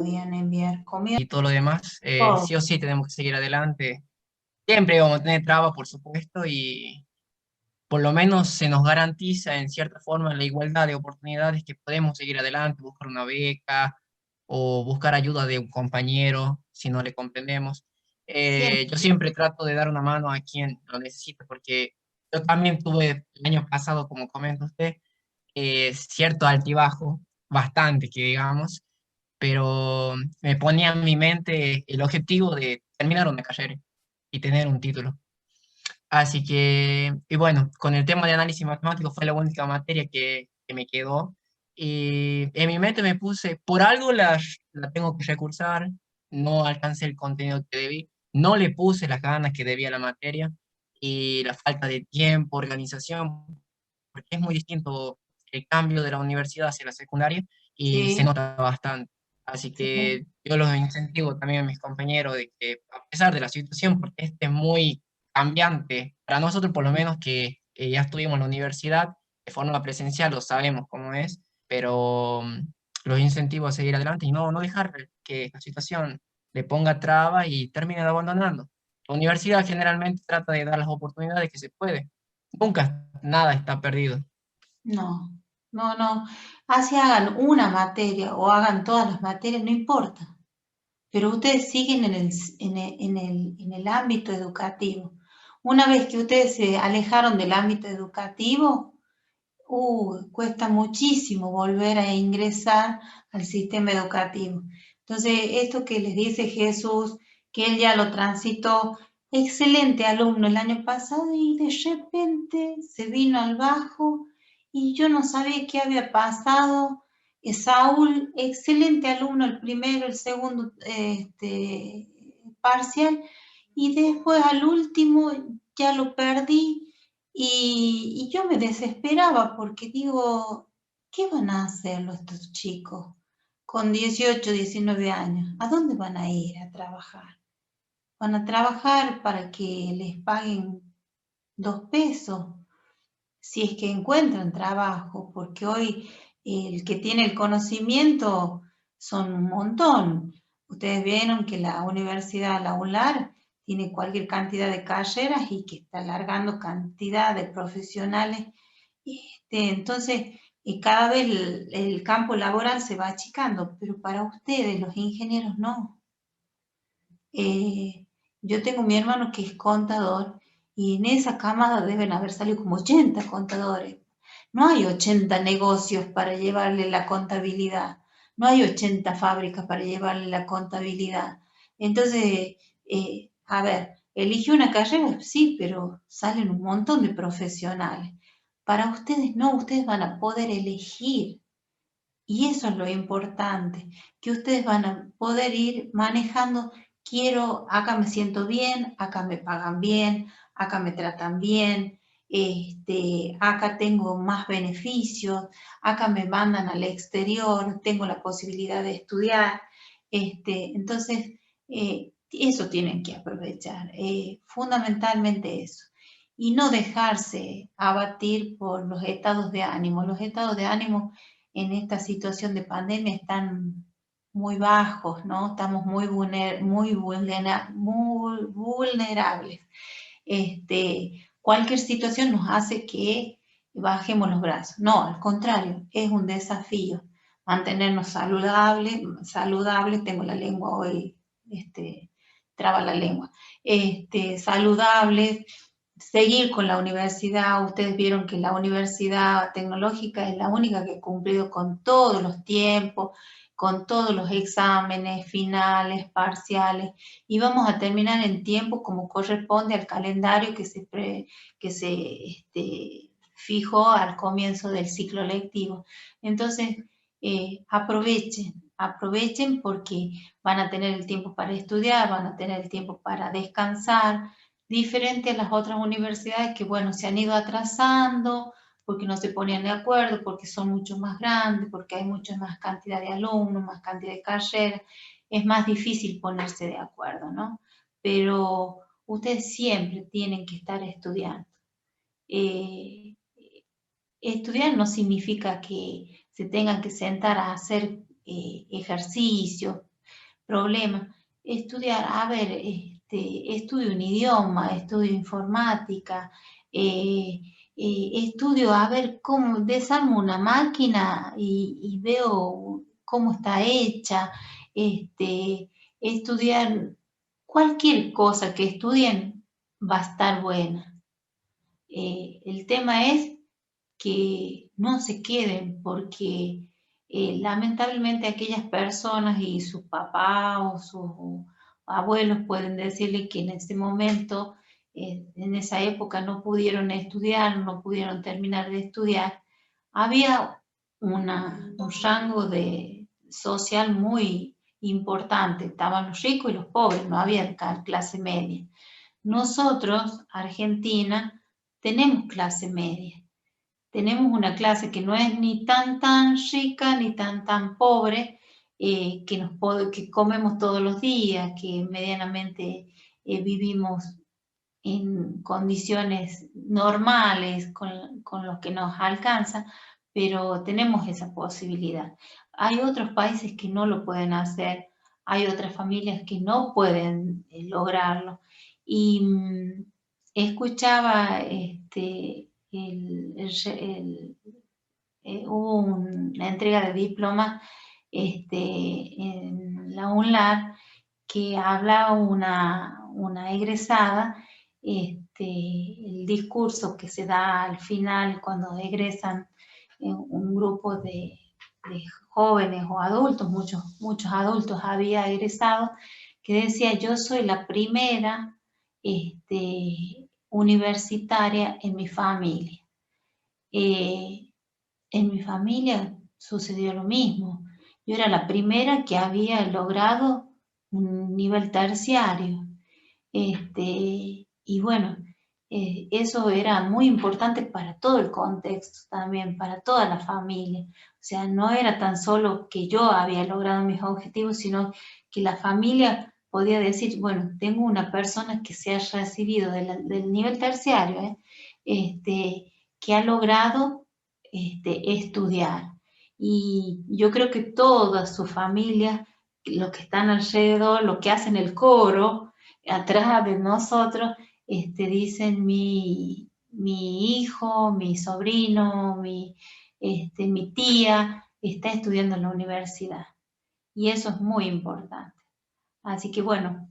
podían enviar comida, y todo lo demás, sí o todo. sí tenemos que seguir adelante. Siempre vamos a tener trabas, por supuesto, y por lo menos se nos garantiza en cierta forma la igualdad de oportunidades, que podemos seguir adelante, buscar una beca o buscar ayuda de un compañero si no le comprendemos. Yo Siempre. siempre trato de dar una mano a quien lo necesite, porque yo también tuve el año pasado, como comenta usted, cierto altibajo, bastante que digamos, pero me ponía en mi mente el objetivo de terminar una carrera y tener un título. Así que, y bueno, con el tema de análisis matemático fue la única materia que me quedó. Y en mi mente me puse, por algo la tengo que recursar, no alcancé el contenido que debí, no le puse las ganas que debía a la materia y la falta de tiempo, organización, porque es muy distinto el cambio de la universidad hacia la secundaria y se Sí, nota bastante. Así sí, que yo los incentivo también a mis compañeros de que a pesar de la situación, porque este es muy cambiante, para nosotros por lo menos que ya estuvimos en la universidad de forma presencial, lo sabemos cómo es, pero los incentivo a seguir adelante y no dejar que la situación le ponga trabas y terminen abandonando. La universidad generalmente trata de dar las oportunidades que se puede. Nunca nada está perdido. no, no, no. Así hagan una materia o hagan todas las materias, no importa. Pero ustedes siguen en el ámbito educativo. Una vez que ustedes se alejaron del ámbito educativo, cuesta muchísimo volver a ingresar al sistema educativo. Entonces, esto que les dice Jesús, que él ya lo transitó, excelente alumno el año pasado y de repente se vino al bajo y yo no sabía qué había pasado. Saúl, excelente alumno el primero, el segundo parcial y después al último ya lo perdí y yo me desesperaba porque digo, ¿qué van a hacer estos chicos con 18, 19 años? ¿A dónde van a ir a trabajar? ¿Van a trabajar para que les paguen 2 pesos? Si es que encuentran trabajo, porque hoy el que tiene el conocimiento son un montón. Ustedes vieron que la Universidad La UNLAR tiene cualquier cantidad de carreras y que está alargando cantidad de profesionales. Entonces, cada vez el campo laboral se va achicando, pero para ustedes, los ingenieros, no. Eh, yo tengo mi hermano que es contador y en esa cámara deben haber salido como 80 contadores. No hay 80 negocios para llevarle la contabilidad. No hay 80 fábricas para llevarle la contabilidad. Entonces, a ver, elige una carrera, sí, pero salen un montón de profesionales. Para ustedes no, ustedes van a poder elegir. Y eso es lo importante, que ustedes van a poder ir manejando, quiero, acá me siento bien, acá me pagan bien, acá me tratan bien, acá tengo más beneficios, acá me mandan al exterior, tengo la posibilidad de estudiar. Entonces, eso tienen que aprovechar, fundamentalmente eso. Y no dejarse abatir por los estados de ánimo. Los estados de ánimo en esta situación de pandemia están muy bajos, ¿no? Estamos muy vulnerables. Cualquier situación nos hace que bajemos los brazos. No, al contrario, es un desafío mantenernos saludables, tengo la lengua hoy, traba la lengua, saludables, seguir con la universidad. Ustedes vieron que la universidad tecnológica es la única que ha cumplido con todos los tiempos, con todos los exámenes finales, parciales, y vamos a terminar en tiempo como corresponde al calendario que se fijó al comienzo del ciclo lectivo. Entonces, aprovechen porque van a tener el tiempo para estudiar, van a tener el tiempo para descansar, diferente a las otras universidades que, bueno, se han ido atrasando porque no se ponían de acuerdo, porque son mucho más grandes, porque hay mucha más cantidad de alumnos, más cantidad de carreras, es más difícil ponerse de acuerdo, ¿no? Pero ustedes siempre tienen que estar estudiando. Eh, Estudiar no significa que se tengan que sentar a hacer ejercicio, problema. Estudiar, a ver, estudio un idioma, estudio informática, estudio a ver cómo desarmo una máquina y veo cómo está hecha, estudiar cualquier cosa que estudien va a estar buena. El tema es que no se queden porque lamentablemente aquellas personas y sus papás o sus abuelos pueden decirle que en ese momento, en esa época no pudieron estudiar, no pudieron terminar de estudiar. Había un rango social muy importante, estaban los ricos y los pobres, no había clase media. Nosotros, Argentina, tenemos clase media. Tenemos una clase que no es ni tan rica ni tan pobre, que comemos todos los días, que medianamente vivimos en condiciones normales con lo que nos alcanza, pero tenemos esa posibilidad. Hay otros países que no lo pueden hacer, hay otras familias que no pueden lograrlo. Y escuchaba hubo una entrega de diploma en la UNLAR que hablaba una egresada, el discurso que se da al final cuando egresan un grupo de jóvenes o adultos, muchos adultos había egresado, que decía: yo soy la primera universitaria en mi familia. En mi familia sucedió lo mismo. Yo era la primera que había logrado un nivel terciario. Y bueno, eso era muy importante para todo el contexto también, para toda la familia. O sea, no era tan solo que yo había logrado mis objetivos, sino que la familia podía decir: bueno, tengo una persona que se ha recibido del nivel terciario, que ha logrado estudiar. Y yo creo que toda su familia, los que están alrededor, los que hacen el coro atrás de nosotros, dicen: mi hijo, mi sobrino, mi tía está estudiando en la universidad. Y eso es muy importante. Así que bueno,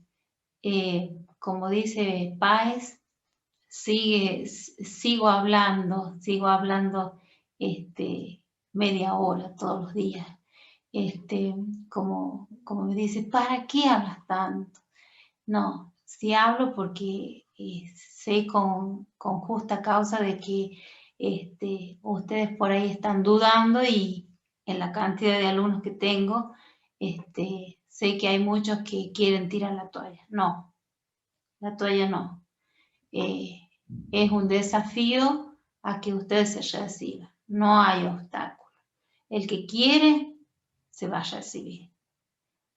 como dice Páez, sigo hablando media hora todos los días. Como me dice: ¿para qué hablas tanto? No, sí hablo porque sé con justa causa de que ustedes por ahí están dudando, y en la cantidad de alumnos que tengo, sé que hay muchos que quieren tirar la toalla. No, la toalla no. Es un desafío a que ustedes se reciban. No hay obstáculo. El que quiere se va a recibir.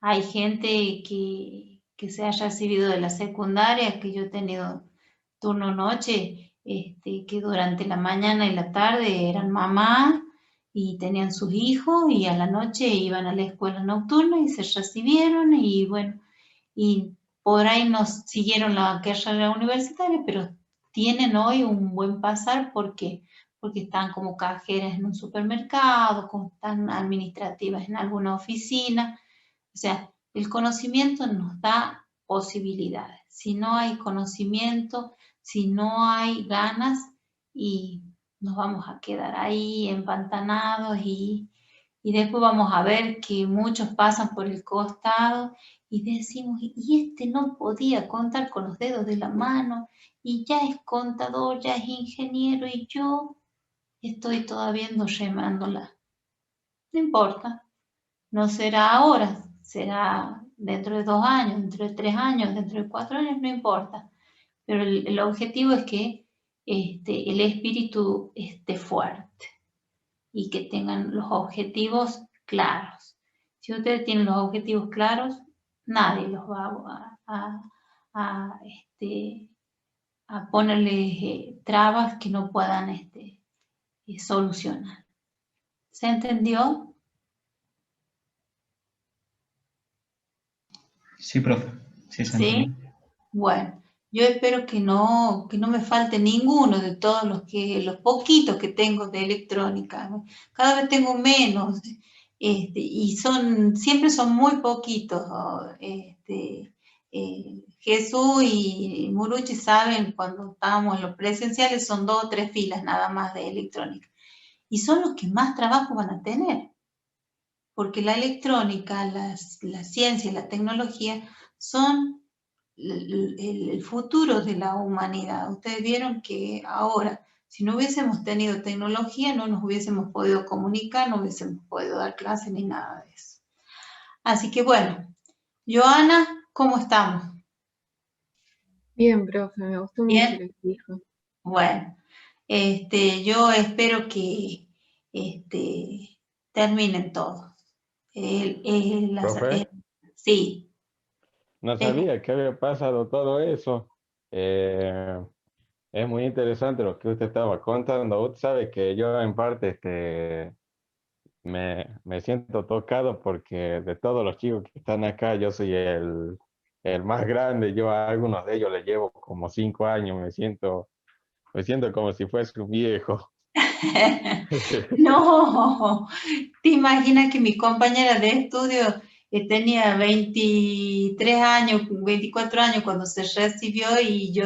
Hay gente que se ha recibido de la secundaria, que yo he tenido turno noche, que durante la mañana y la tarde eran mamás y tenían sus hijos, y a la noche iban a la escuela nocturna y se recibieron, y bueno, y por ahí no siguieron la carrera universitaria, pero tienen hoy un buen pasar porque están como cajeras en un supermercado, como están administrativas en alguna oficina. O sea, el conocimiento nos da posibilidades. Si no hay conocimiento, si no hay ganas, y nos vamos a quedar ahí empantanados, y después vamos a ver que muchos pasan por el costado y decimos: y este no podía contar con los dedos de la mano, y ya es contador, ya es ingeniero, y yo estoy todavía remándola. No importa, no será ahora, será dentro de 2 años, dentro de 3 años, dentro de 4 años, no importa. Pero el objetivo es que el espíritu esté fuerte y que tengan los objetivos claros. Si ustedes tienen los objetivos claros, nadie los va a ponerle trabas que no puedan solucionar. ¿Se entendió? Sí, profe. Sí, se ¿Sí? entiende. Bueno, yo espero que no me falte ninguno de todos los poquitos que tengo de electrónica, ¿no? Cada vez tengo menos, y siempre son muy poquitos, ¿no? Jesús y Muruchi saben, cuando estábamos en los presenciales son 2 o 3 filas nada más de electrónica. Y son los que más trabajo van a tener, porque la electrónica, la ciencia y la tecnología son el futuro de la humanidad. Ustedes vieron que ahora, si no hubiésemos tenido tecnología, no nos hubiésemos podido comunicar, no hubiésemos podido dar clases ni nada de eso. Así que bueno, Joana, ¿cómo estamos? Bien, profe, me gustó mucho lo ¿Bien? que dijo. Bueno, yo espero que terminen todos. Profe, Sí, no eh, sabía que había pasado todo eso. Eh, es muy interesante lo que usted estaba contando. Usted sabe que yo en parte me siento tocado porque de todos los chicos que están acá, yo soy el más grande. Yo a algunos de ellos les llevo como 5 años. Me siento como si fuese un viejo. no, te imaginas que mi compañera de estudio tenía 23 años, 24 años cuando se recibió y yo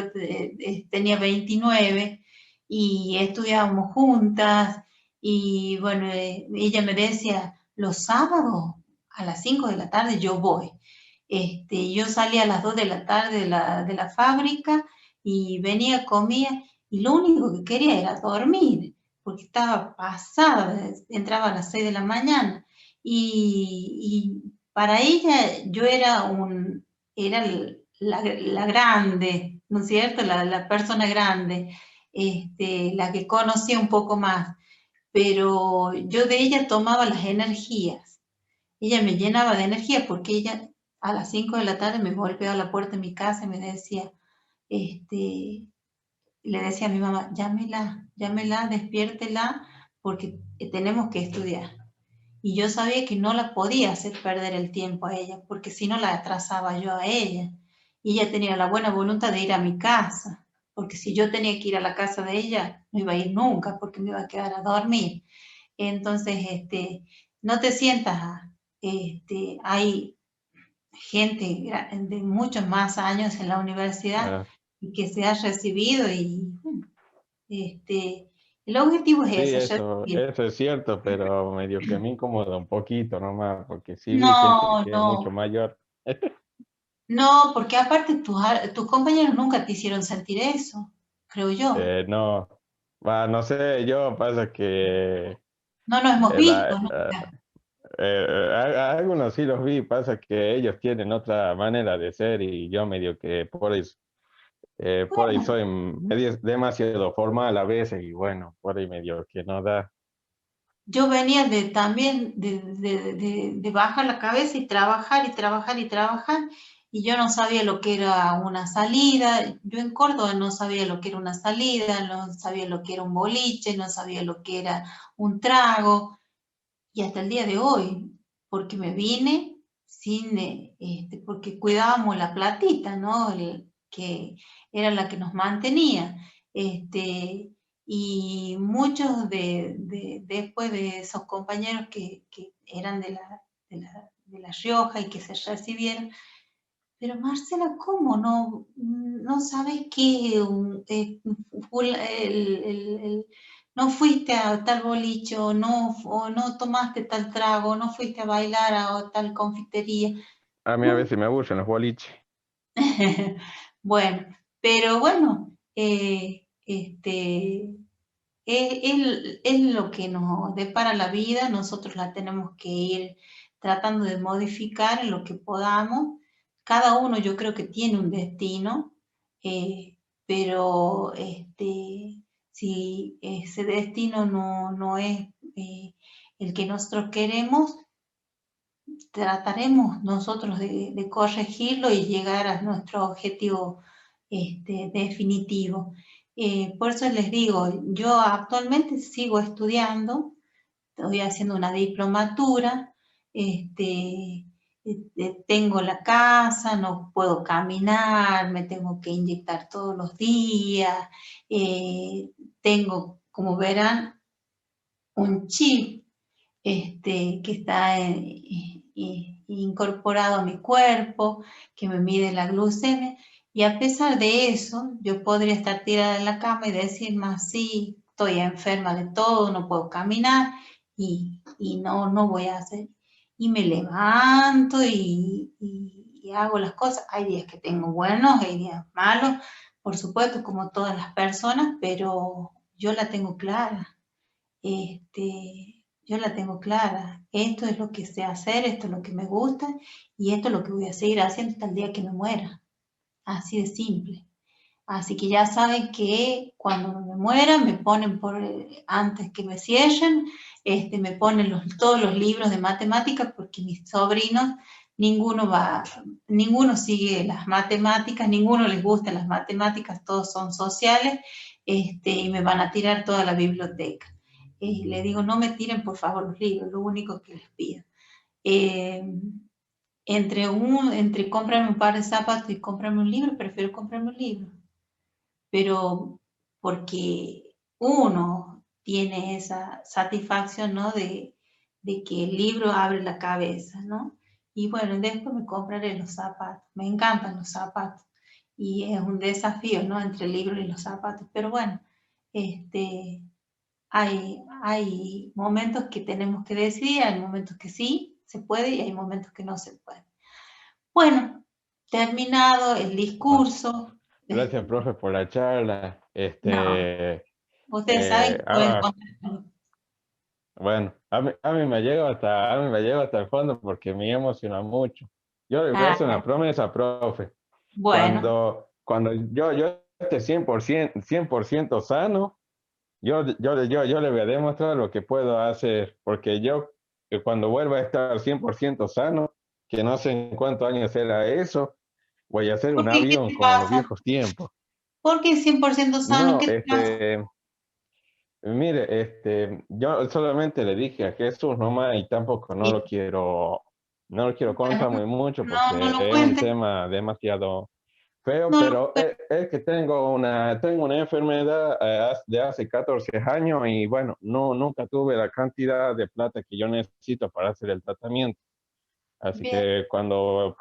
tenía 29 y estudiábamos juntas y bueno, ella me decía, los sábados a las 5 de la tarde yo voy. Yo salía a las 2 de la tarde de la fábrica y venía, comía y lo único que quería era dormir porque estaba pasada, entraba a las 6 de la mañana y para ella yo era la grande, ¿no es cierto? La persona grande, la que conocía un poco más, pero yo de ella tomaba las energías, ella me llenaba de energía porque ella a las 5 de la tarde me golpeaba la puerta de mi casa y me decía, este, le decía a mi mamá, llámela, despiértela, porque tenemos que estudiar. Y yo sabía que no la podía hacer perder el tiempo a ella, porque si no la atrasaba yo a ella. Y ella tenía la buena voluntad de ir a mi casa, porque si yo tenía que ir a la casa de ella, no iba a ir nunca, porque me iba a quedar a dormir. Entonces, no te sientas, hay gente de muchos más años en la universidad Ah, y que se ha recibido y bueno, el objetivo sí, es ese, eso, recibir. eso es cierto, pero medio que me incomoda un poquito nomás, porque sí vi gente No, que es mucho no, mayor. no, porque aparte tus compañeros nunca te hicieron sentir eso, creo yo. No, va, no sé, yo pasa que No nos hemos eh, la- visto eh, nunca. a algunos sí los vi, pasa que ellos tienen otra manera de ser y yo medio que por ahí Bueno, soy demasiado formal a veces y bueno, por ahí medio que no da. yo venía también de bajar la cabeza y trabajar y trabajar y trabajar, y yo no sabía lo que era una salida. Yo en Córdoba no sabía lo que era una salida, no sabía lo que era un boliche, no sabía lo que era un trago, y hasta el día de hoy, porque me vine sin, porque cuidábamos la platita, ¿no? Que era la que nos mantenía. Y muchos después de esos compañeros que eran de la Rioja y que se recibieron, pero Marcela, ¿cómo no sabes qué? No fuiste a tal boliche o no tomaste tal trago, no fuiste a bailar a tal confitería. A mí a No. veces me aburren los boliches. Bueno, pero bueno, es lo que nos depara la vida, nosotros la tenemos que ir tratando de modificar en lo que podamos. Cada uno yo creo que tiene un destino, pero si ese destino no es el que nosotros queremos, trataremos nosotros de corregirlo y llegar a nuestro objetivo definitivo. Por eso les digo, yo actualmente sigo estudiando, estoy haciendo una diplomatura, este, tengo la casa, no puedo caminar, me tengo que inyectar todos los días, tengo, como verán, un chip que está incorporado a mi cuerpo, que me mide la glucemia, y a pesar de eso, yo podría estar tirada en la cama y decir más, sí, estoy enferma de todo, no puedo caminar, y no voy a hacer. Y me levanto y hago las cosas. Hay días que tengo buenos, hay días malos, por supuesto, como todas las personas, pero yo la tengo clara. Yo la tengo clara. Esto es lo que sé hacer, esto es lo que me gusta y esto es lo que voy a seguir haciendo hasta el día que me muera. Así de simple. Así que ya saben que cuando me muera me ponen antes que me cierren, me ponen todos los libros de matemáticas porque mis sobrinos, ninguno sigue las matemáticas, ninguno les gustan las matemáticas, todos son sociales, y me van a tirar toda la biblioteca. Les digo, no me tiren por favor los libros, lo único que les pido. Entre comprarme un par de zapatos y comprarme un libro, prefiero comprarme un libro. Pero porque uno tiene esa satisfacción, ¿no? De que el libro abre la cabeza, ¿no? Y bueno, después me compraré los zapatos. Me encantan los zapatos. Y es un desafío, ¿no? Entre el libro y los zapatos. Pero bueno, hay momentos que tenemos que decidir, hay momentos que sí se puede y hay momentos que no se puede. Bueno, terminado el discurso. Gracias, profe, por la charla. No, ustedes saben que pueden Ahora, contar. bueno, a mí me llega hasta el fondo porque me emociona mucho. Yo le voy a hacer una promesa, profe. Bueno, Cuando yo esté 100% sano, yo le voy a demostrar lo que puedo hacer, porque yo, que cuando vuelva a estar 100% sano, que no sé en cuántos años será eso, voy a hacer un ¿por qué? ¿Qué avión te como en los pasa? viejos tiempos. ¿Por qué 100% sano? No, ¿Qué te pasa? mire, yo solamente le dije a Jesús nomás y tampoco Sí, no lo quiero contar bueno, muy mucho no porque lo es un cuentes, tema demasiado feo, no lo pero cuentes. es que tengo una enfermedad de hace 14 años y bueno, nunca tuve la cantidad de plata que yo necesito para hacer el tratamiento. Así Bien, que cuando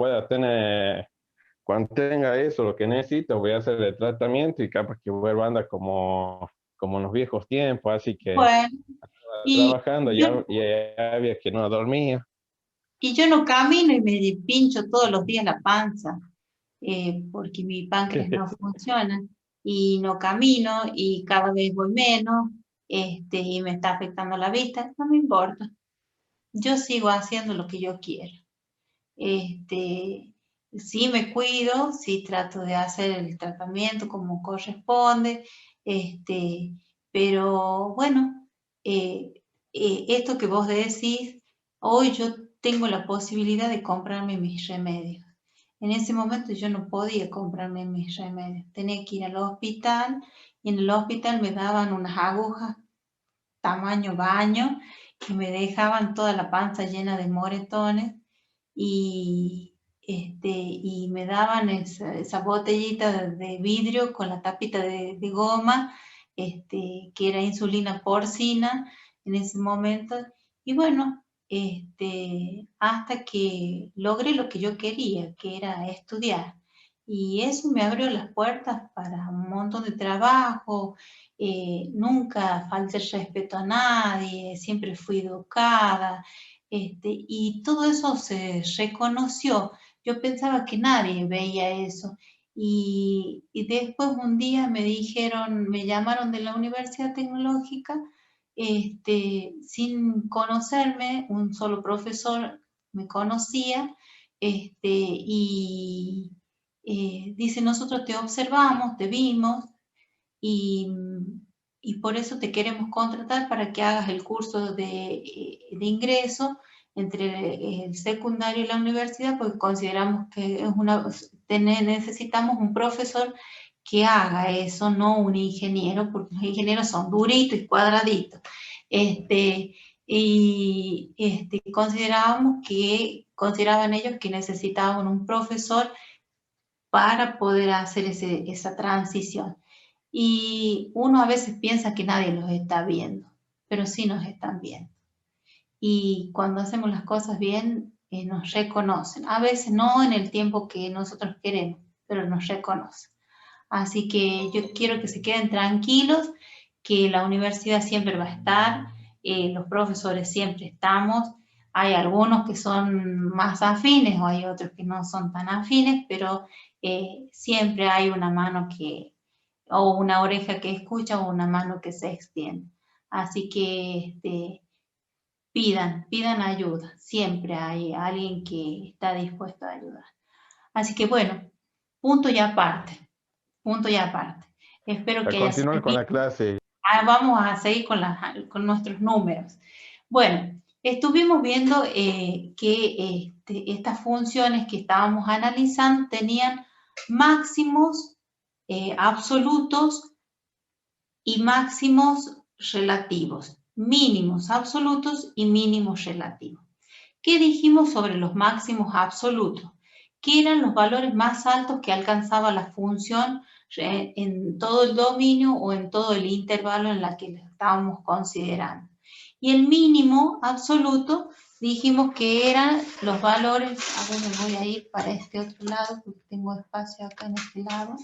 tenga eso, lo que necesito, voy a hacer el tratamiento y capaz que vuelva a andar como en los viejos tiempos, así que bueno, y trabajando, yo, ya había que no dormía. y yo no camino y me pincho todos los días la panza, porque mi páncreas no funciona, y no camino, y cada vez voy menos, y me está afectando la vista, no me importa. Yo sigo haciendo lo que yo quiero. Este, sí me cuido, sí trato de hacer el tratamiento como corresponde, este, pero bueno, esto que vos decís, hoy yo tengo la posibilidad de comprarme mis remedios. En ese momento yo no podía comprarme mis remedios, tenía que ir al hospital y en el hospital me daban unas agujas tamaño baño que me dejaban toda la panza llena de moretones y me daban esa botellita de vidrio con la tapita de goma, que era insulina porcina en ese momento. Y bueno, hasta que logré lo que yo quería, que era estudiar. Y eso me abrió las puertas para un montón de trabajo. Nunca falté el respeto a nadie, siempre fui educada, y todo eso se reconoció. Yo pensaba que nadie veía eso. Y después un día me dijeron, me llamaron de la Universidad Tecnológica, sin conocerme, un solo profesor me conocía, y dice, nosotros te observamos, te vimos, y, y por eso te queremos contratar para que hagas el curso de ingreso entre el secundario y la universidad, porque consideramos que necesitamos un profesor que haga eso, no un ingeniero, porque los ingenieros son duritos y cuadraditos. y consideraban ellos que necesitaban un profesor para poder hacer esa transición. Y uno a veces piensa que nadie los está viendo, pero sí nos están viendo. Y cuando hacemos las cosas bien, nos reconocen. A veces no en el tiempo que nosotros queremos, pero nos reconocen. Así que yo quiero que se queden tranquilos, que la universidad siempre va a estar, los profesores siempre estamos. Hay algunos que son más afines o hay otros que no son tan afines, pero siempre hay una mano o una oreja que escucha o una mano que se extiende. Así que pidan ayuda. Siempre hay alguien que está dispuesto a ayudar. Así que bueno, punto y aparte. Punto y aparte. Espero que haya Continuar con servido. la clase. Vamos a seguir con nuestros números. Bueno, estuvimos viendo que estas funciones que estábamos analizando tenían máximos absolutos y máximos relativos, mínimos absolutos y mínimos relativos. ¿Qué dijimos sobre los máximos absolutos? Que eran los valores más altos que alcanzaba la función en todo el dominio o en todo el intervalo en la que lo estábamos considerando. Y el mínimo absoluto dijimos que eran los valores, ahora me voy a ir para este otro lado porque tengo espacio acá en este lado.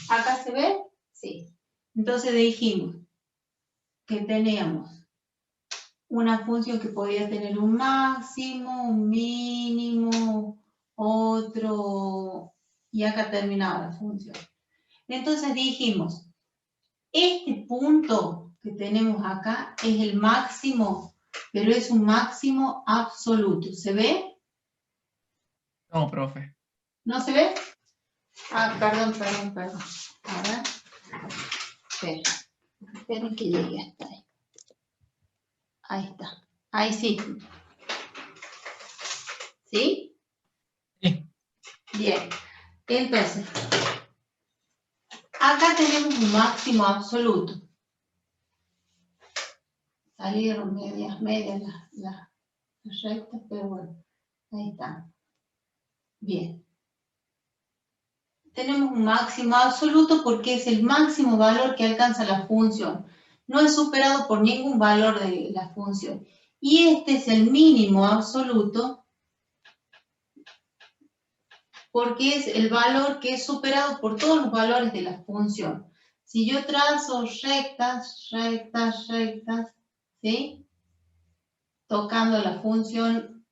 ¿Acá se ve? Sí. Entonces dijimos que teníamos una función que podía tener un máximo, un mínimo, otro, y acá terminaba la función. Entonces dijimos, este punto que tenemos acá es el máximo, pero es un máximo absoluto. ¿Se ve? No, profe. ¿No se ve? Ah, perdón. A ver. Esperen que llegue hasta ahí. Ahí está. Ahí sí. ¿Sí? Sí. Bien. Entonces, acá tenemos un máximo absoluto. Salieron medias las rectas, pero bueno, ahí está. Bien. Tenemos un máximo absoluto porque es el máximo valor que alcanza la función. No es superado por ningún valor de la función. Y este es el mínimo absoluto porque es el valor que es superado por todos los valores de la función. Si yo trazo rectas, ¿sí? Tocando la función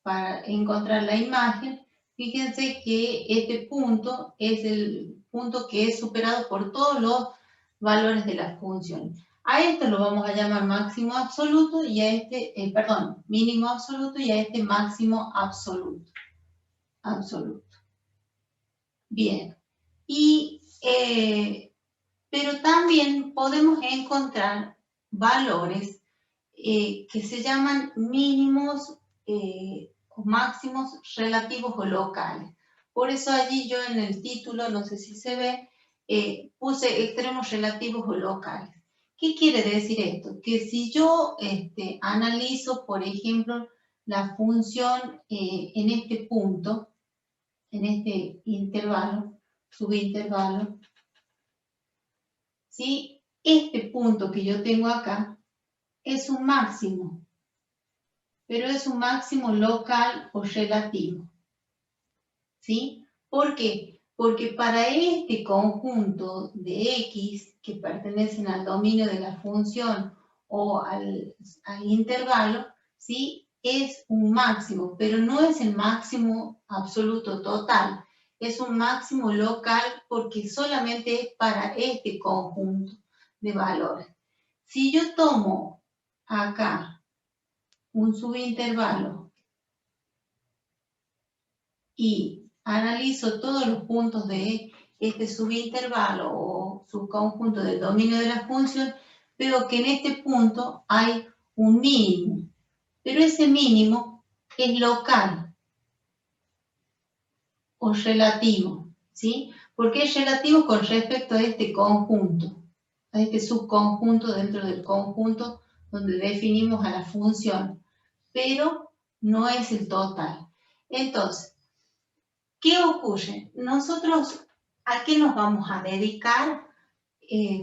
para encontrar la imagen, fíjense que este punto es el punto que es superado por todos los valores de la función. A esto lo vamos a llamar máximo absoluto y a este, mínimo absoluto y a este máximo absoluto. Bien. Pero también podemos encontrar valores que se llaman mínimos o máximos relativos o locales. Por eso allí yo en el título, no sé si se ve, puse extremos relativos o locales. ¿Qué quiere decir esto? Que si yo analizo, por ejemplo, la función en este punto, en este intervalo, subintervalo, ¿sí? Este punto que yo tengo acá es un máximo, pero es un máximo local o relativo, ¿sí? ¿Por qué? Porque para este conjunto de X que pertenecen al dominio de la función o al intervalo, ¿sí? Es un máximo, pero no es el máximo absoluto total. Es un máximo local porque solamente es para este conjunto de valores. Si yo tomo acá un subintervalo y analizo todos los puntos de este subintervalo o subconjunto del dominio de la función, veo que en este punto hay un mínimo, pero ese mínimo es local o relativo, ¿sí? Porque es relativo con respecto a este conjunto. a este subconjunto dentro del conjunto donde definimos a la función, pero no es el total. Entonces, ¿qué ocurre? Nosotros, ¿a qué nos vamos a dedicar?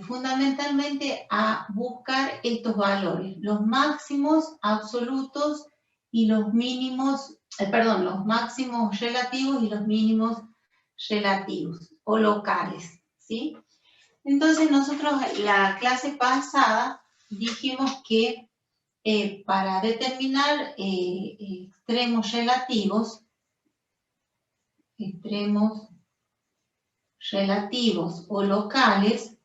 Fundamentalmente a buscar estos valores, los máximos absolutos y los mínimos, los máximos relativos y los mínimos relativos o locales, ¿sí? Entonces nosotros la clase pasada dijimos que para determinar extremos relativos o locales,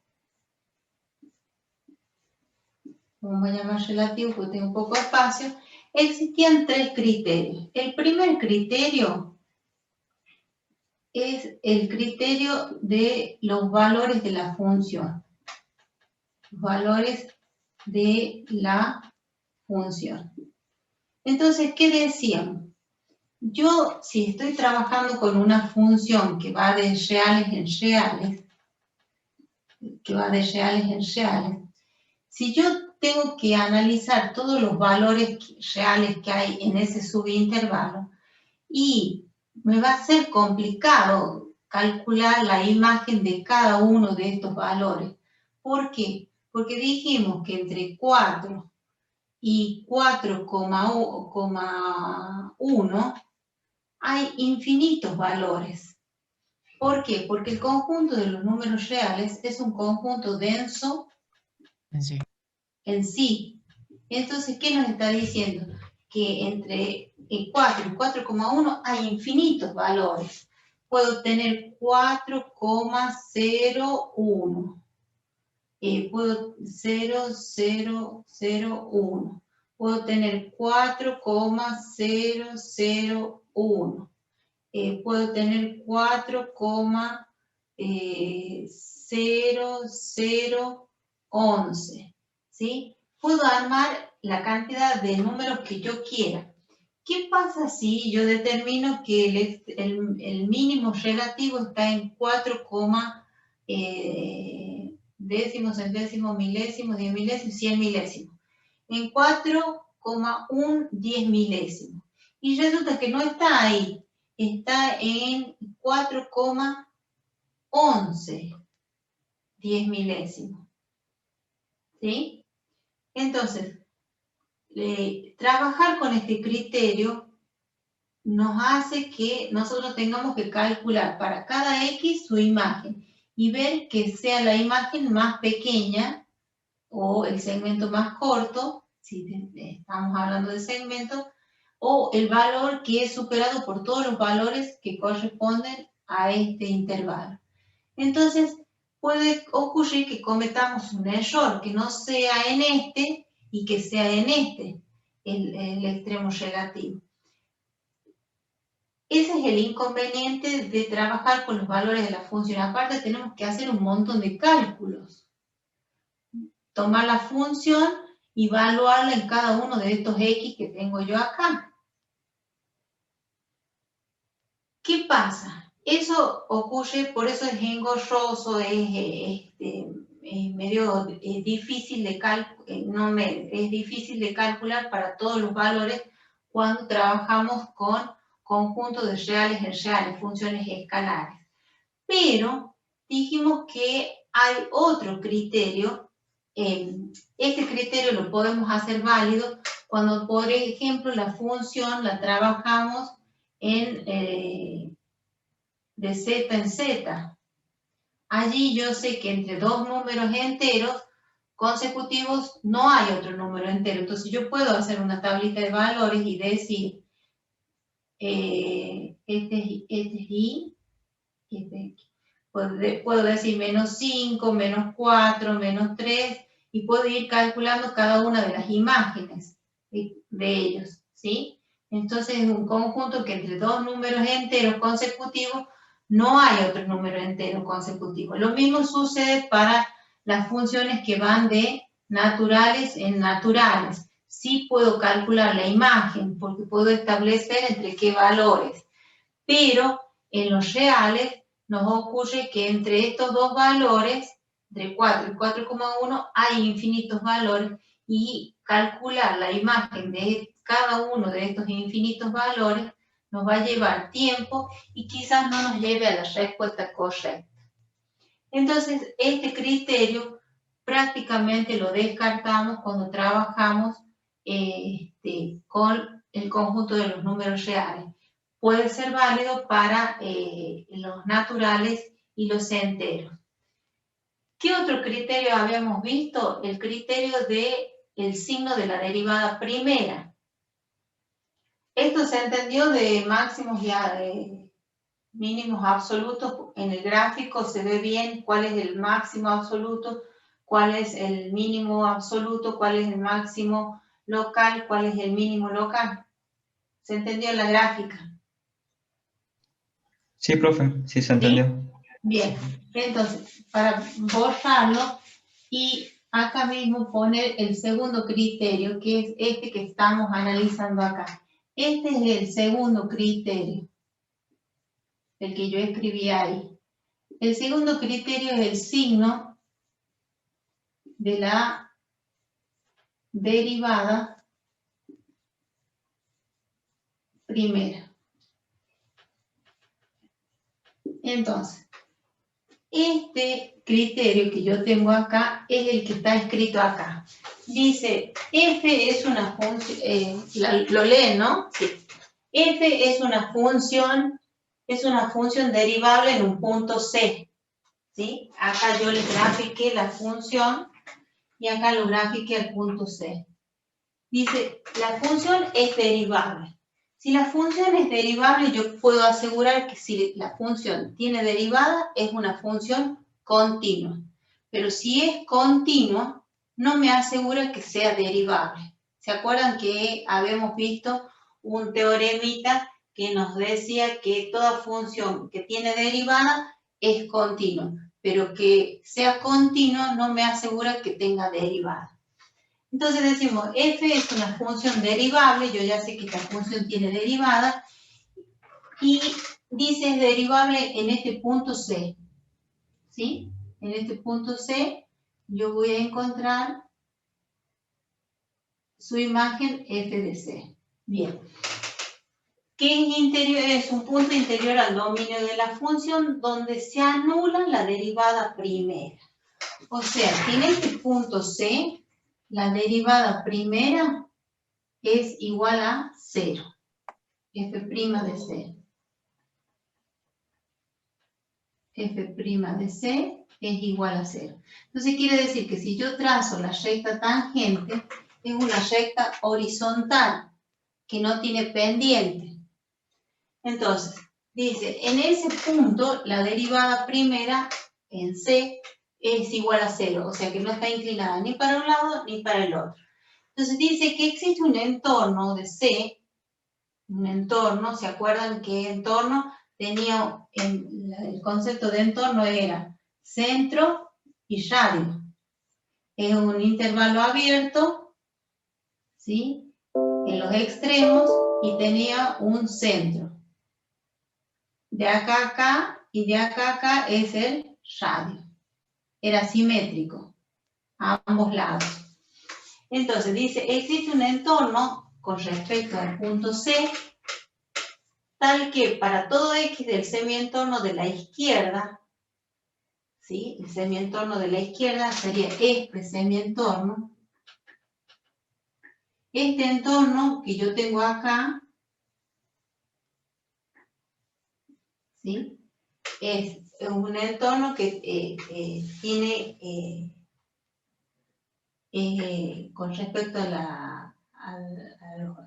vamos a llamar relativos porque tengo poco espacio, existían tres criterios. El primer criterio es el criterio de los valores de la función. Los valores de la función. Entonces, ¿qué decíamos? Yo, si estoy trabajando con una función que va de reales en reales, si yo tengo que analizar todos los valores reales que hay en ese subintervalo y me va a ser complicado calcular la imagen de cada uno de estos valores. ¿Por qué? Porque dijimos que entre 4 y 4,1 hay infinitos valores. ¿Por qué? Porque el conjunto de los números reales es un conjunto denso en sí. Entonces, ¿qué nos está diciendo? Que entre 4 y 4,1 hay infinitos valores. Puedo tener 4,01. Puedo 0,001. Puedo tener 4,001. Puedo tener 4,0011. ¿Sí? Puedo armar la cantidad de números que yo quiera. ¿Qué pasa si yo determino que el mínimo relativo está en 4, décimos, centésimos, milésimos, 10 milésimos, 100 milésimos? En 4,1 10 milésimos. Y resulta que no está ahí. Está en 4,11 10 milésimos. ¿Sí? Entonces, trabajar con este criterio nos hace que nosotros tengamos que calcular para cada X su imagen y ver que sea la imagen más pequeña o el segmento más corto, si estamos hablando de segmento, o el valor que es superado por todos los valores que corresponden a este intervalo. Entonces, puede ocurrir que cometamos un error, que no sea en este y que sea en este, el extremo relativo. Ese es el inconveniente de trabajar con los valores de la función. Aparte, tenemos que hacer un montón de cálculos. Tomar la función y evaluarla en cada uno de estos X que tengo yo acá. ¿Qué pasa? Eso ocurre, por eso es engorroso, es medio difícil de es difícil de calcular para todos los valores cuando trabajamos con conjuntos de reales en reales, funciones escalares. Pero dijimos que hay otro criterio. Este criterio lo podemos hacer válido cuando, por ejemplo, la función la trabajamos de z en z. Allí yo sé que entre dos números enteros consecutivos no hay otro número entero. Entonces yo puedo hacer una tablita de valores y decir, este es y, este es x. Puedo decir menos 5, menos 4, menos 3, y puedo ir calculando cada una de las imágenes de ellos, ¿sí? Entonces es un conjunto que entre dos números enteros consecutivos no hay otro número entero consecutivo. Lo mismo sucede para las funciones que van de naturales en naturales. Sí puedo calcular la imagen porque puedo establecer entre qué valores, pero en los reales nos ocurre que entre estos dos valores entre 4 y 4,1 hay infinitos valores y calcular la imagen de cada uno de estos infinitos valores nos va a llevar tiempo y quizás no nos lleve a la respuesta correcta. Entonces, este criterio prácticamente lo descartamos cuando trabajamos con el conjunto de los números reales. Puede ser válido para los naturales y los enteros. ¿Qué otro criterio habíamos visto? El criterio del signo de la derivada primera. Esto se entendió de máximos y mínimos absolutos. En el gráfico se ve bien cuál es el máximo absoluto, cuál es el mínimo absoluto, cuál es el máximo local, cuál es el mínimo local. ¿Se entendió en la gráfica? Sí, profe, sí se entendió. ¿Sí? Bien, entonces, para borrarlo y acá mismo poner el segundo criterio, que es este que estamos analizando acá. Este es el segundo criterio, el que yo escribí ahí. El segundo criterio es el signo de la derivada primera. Entonces, este criterio que yo tengo acá es el que está escrito acá. Dice, f es una función, lo leen, ¿no? Sí. F es una función derivable en un punto C. ¿Sí? Acá yo le grafiqué la función y acá lo grafiqué al punto C. Dice, la función es derivable. Si la función es derivable, yo puedo asegurar que si la función tiene derivada, es una función continua. Pero si es continua, no me asegura que sea derivable. ¿Se acuerdan que habíamos visto un teoremita que nos decía que toda función que tiene derivada es continua? Pero que sea continua no me asegura que tenga derivada. Entonces decimos, f es una función derivable, yo ya sé que esta función tiene derivada, y dice es derivable en este punto C, ¿sí? En este punto C yo voy a encontrar su imagen f de C. Bien. ¿Qué interior es? Un punto interior al dominio de la función donde se anula la derivada primera. O sea, que en este punto C, la derivada primera es igual a 0. F' de C. F' de C es igual a 0. Entonces quiere decir que si yo trazo la recta tangente, es una recta horizontal que no tiene pendiente. Entonces, dice, en ese punto la derivada primera en C es igual a 0, o sea que no está inclinada ni para un lado ni para el otro. Entonces dice que existe un entorno de C, un entorno, ¿se acuerdan que entorno tenía, el concepto de entorno era centro y radio? Es un intervalo abierto, ¿sí? En los extremos y tenía un centro. De acá a acá y de acá a acá es el radio. Era simétrico a ambos lados. Entonces dice, existe un entorno con respecto al punto C, tal que para todo X del semientorno de la izquierda, ¿sí? El semientorno de la izquierda sería este semientorno. Este entorno que yo tengo acá, ¿sí? Es un entorno que tiene, con respecto a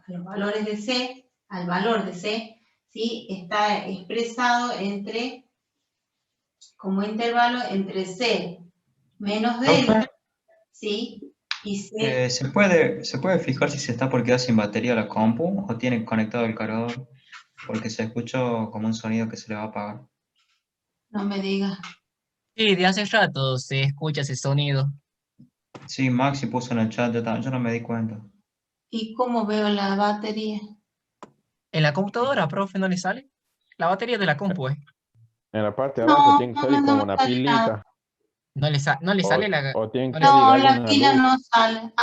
los valores de C, al valor de C, ¿sí? Está expresado como intervalo entre C menos delta, ¿sí? Y C. ¿Se puede fijar si se está por quedar sin batería la compu o tiene conectado el cargador? Porque se escuchó como un sonido que se le va a apagar. No me digas. Sí, de hace rato se escucha ese sonido. Sí, Maxi puso en el chat, yo no me di cuenta. ¿Y cómo veo la batería? ¿En la computadora, profe, no le sale? La batería de la compu, ¿eh? En la parte de abajo No, tiene que salir no como me una sale nada. pilita. No le sale la... O tienen no que le- abrir No, la alguna pila luz. no sale.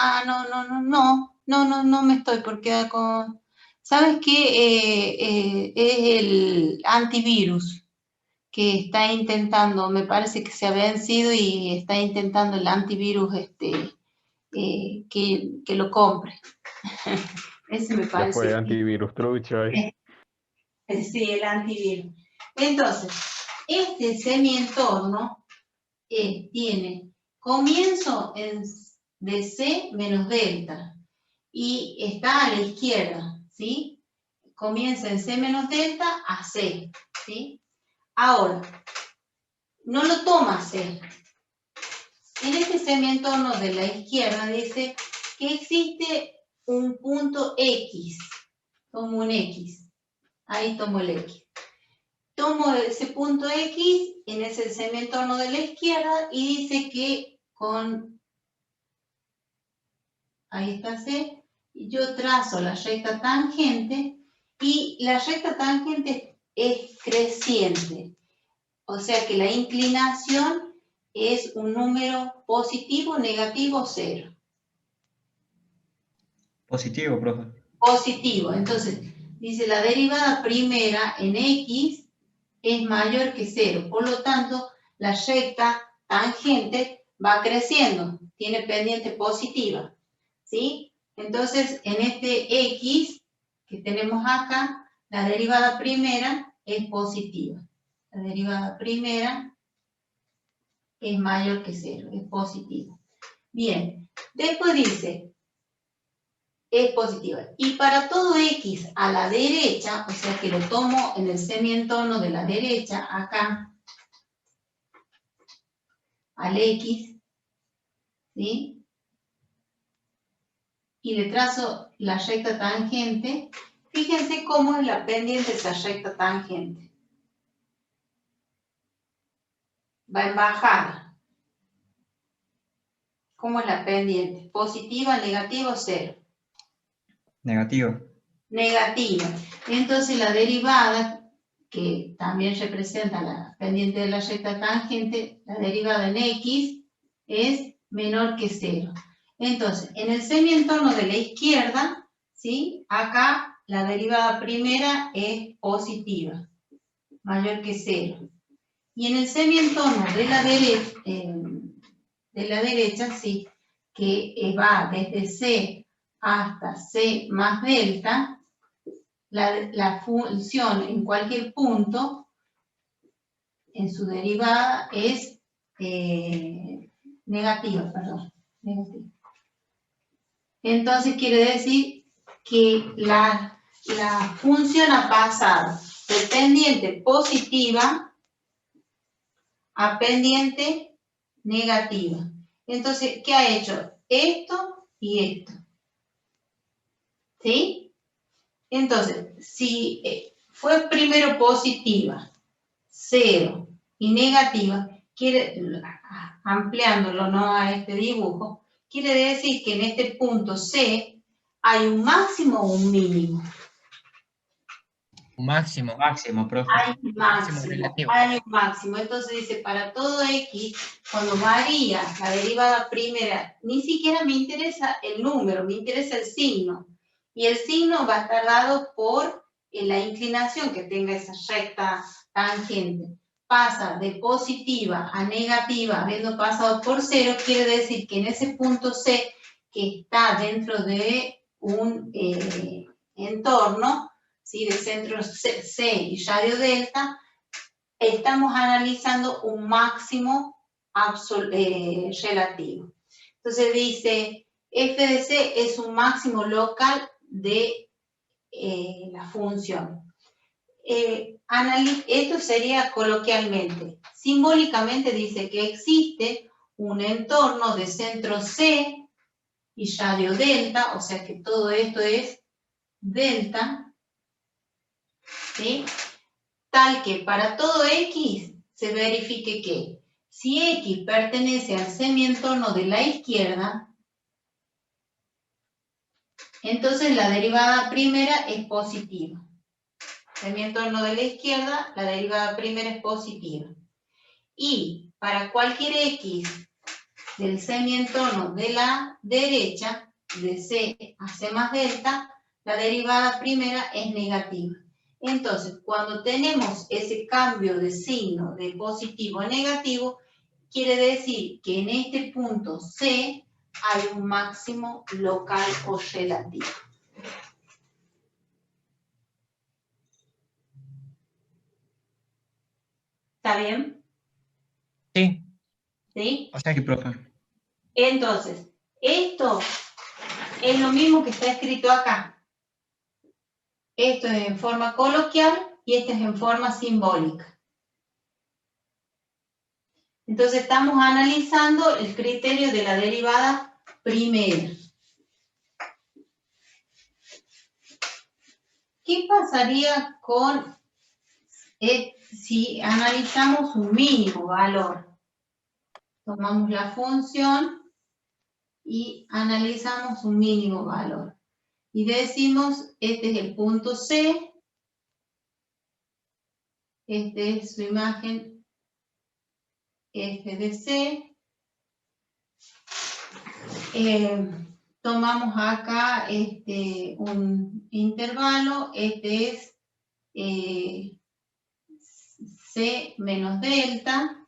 No me estoy porque con... ¿Sabes qué? Es el antivirus que está intentando, me parece que se ha vencido y está intentando el antivirus que lo compre. Ese me Ya parece. fue antivirus trucho ahí. Sí, el antivirus. Entonces, este semi-entorno tiene comienzo de C menos delta y está a la izquierda, ¿sí? Comienza en C menos delta a C, ¿sí? Ahora, no lo toma C. En este semi-entorno de la izquierda dice que existe un punto X. Tomo un X. Ahí tomo el X. Tomo ese punto X en ese semi-entorno de la izquierda y dice que ahí está C, y yo trazo la recta tangente y la recta tangente es creciente. O sea que la inclinación es un número positivo, negativo, cero. Positivo, profe. Positivo. Entonces, dice la derivada primera en X es mayor que cero. Por lo tanto, la recta tangente va creciendo. Tiene pendiente positiva. ¿Sí? Entonces, en este X que tenemos acá, la derivada primera es positiva. La derivada primera es mayor que cero, es positiva. Bien, después dice, es positiva. Y para todo X a la derecha, o sea que lo tomo en el semi-entorno de la derecha, acá, al X, ¿sí? Y le trazo la recta tangente. Fíjense cómo es la pendiente de esa recta tangente. Va en bajada. ¿Cómo es la pendiente? ¿Positiva, negativa o cero? Negativo. Negativa. Entonces la derivada, que también representa la pendiente de la recta tangente, la derivada en X es menor que cero. Entonces, en el semi-entorno de la izquierda, ¿sí? Acá la derivada primera es positiva, mayor que cero. Y en el semi-entorno de la derecha, sí, que va desde C hasta C más delta, la función en cualquier punto, en su derivada, es negativa, perdón. Negativa. Entonces quiere decir que la función ha pasado de pendiente positiva a pendiente negativa. Entonces, ¿qué ha hecho? Esto y esto. ¿Sí? Entonces, si fue primero positiva, 0 y negativa, ampliándolo, ¿no?, a este dibujo, quiere decir que en este punto C hay un máximo o un mínimo. Un máximo. Máximo, profe. Hay un máximo, relativo. hay un máximo. Entonces dice, para todo X, cuando varía la derivada primera, ni siquiera me interesa el número, me interesa el signo. Y el signo va a estar dado por la inclinación que tenga esa recta tangente. Pasa de positiva a negativa, habiendo pasado por 0, quiere decir que en ese punto C, que está dentro de un entorno, ¿sí?, de centro C y radio delta, estamos analizando un máximo relativo. Entonces dice, f de C es un máximo local de la función. Esto sería coloquialmente. Simbólicamente dice que existe un entorno de centro C y radio delta, o sea que todo esto es delta, ¿sí?, tal que para todo X se verifique que si X pertenece al semi-entorno de la izquierda, entonces la derivada primera es positiva. Semi-entorno de la izquierda, la derivada primera es positiva. Y para cualquier x del semientorno de la derecha, de c a c más delta, la derivada primera es negativa. Entonces, cuando tenemos ese cambio de signo de positivo a negativo, quiere decir que en este punto C hay un máximo local o relativo. ¿Está bien? Sí. ¿Sí? O sea Sí, que, profe. Entonces, esto es lo mismo que está escrito acá. Esto es en forma coloquial y esto es en forma simbólica. Entonces estamos analizando el criterio de la derivada primera. ¿Qué pasaría con si analizamos un mínimo valor? Tomamos la función y analizamos un mínimo valor. Y decimos, este es el punto C, este es su imagen f de C. Tomamos acá un intervalo, este es C menos delta,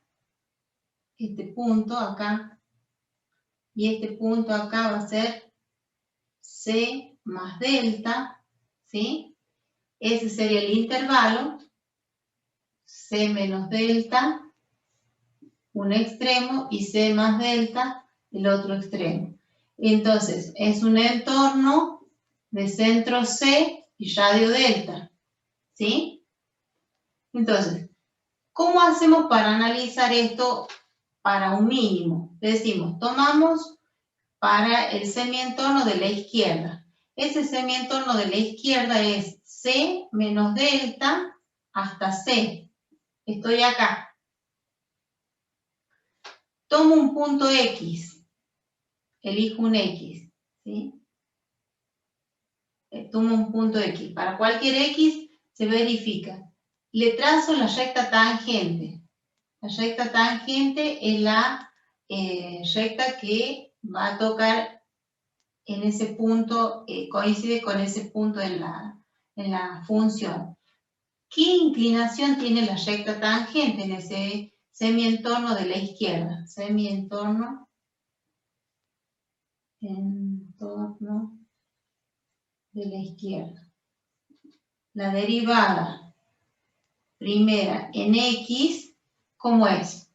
este punto acá, y este punto acá va a ser C más delta, ¿sí? Ese sería el intervalo, C menos delta, un extremo, y C más delta, el otro extremo. Entonces, es un entorno de centro C y radio delta, ¿sí? Entonces, ¿cómo hacemos para analizar esto para un mínimo? Decimos, tomamos para el semientorno de la izquierda. Ese semientorno de la izquierda es C menos delta hasta C. Estoy acá. Tomo un punto X. Elijo un X, ¿sí? Tomo un punto X. Para cualquier X se verifica. Le trazo la recta tangente. La recta tangente es la recta que va a tocar en ese punto, coincide con ese punto en la función. ¿Qué inclinación tiene la recta tangente en ese semientorno de la izquierda? Semientorno de la izquierda. La derivada primera en X, ¿cómo es?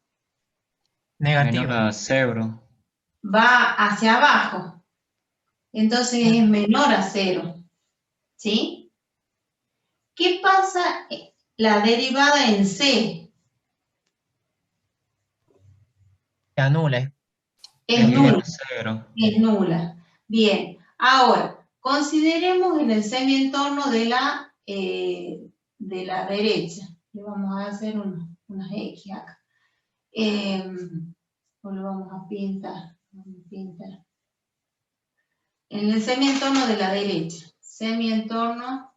negativo. Menor a 0. Va hacia abajo. Entonces es menor a 0. ¿Sí? ¿Qué pasa? La derivada en C Se anula. es Igual nula. a 0. Es nula. Bien. Ahora, consideremos en el semientorno de la derecha. Le vamos a hacer unas X acá. O lo vamos a pintar. En el semientorno de la derecha. Semientorno.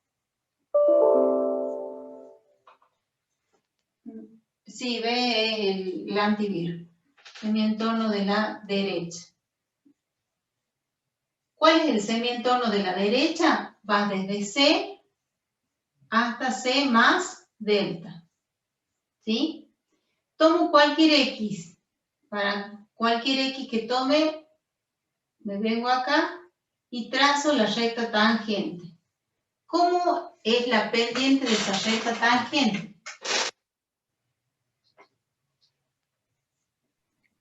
Sí, ve el antivirus. Semientorno de la derecha. ¿Cuál es el semientorno de la derecha? Va desde C hasta C más delta. ¿Sí? Tomo cualquier X. Para cualquier X que tome, me vengo acá y trazo la recta tangente. ¿Cómo es la pendiente de esa recta tangente?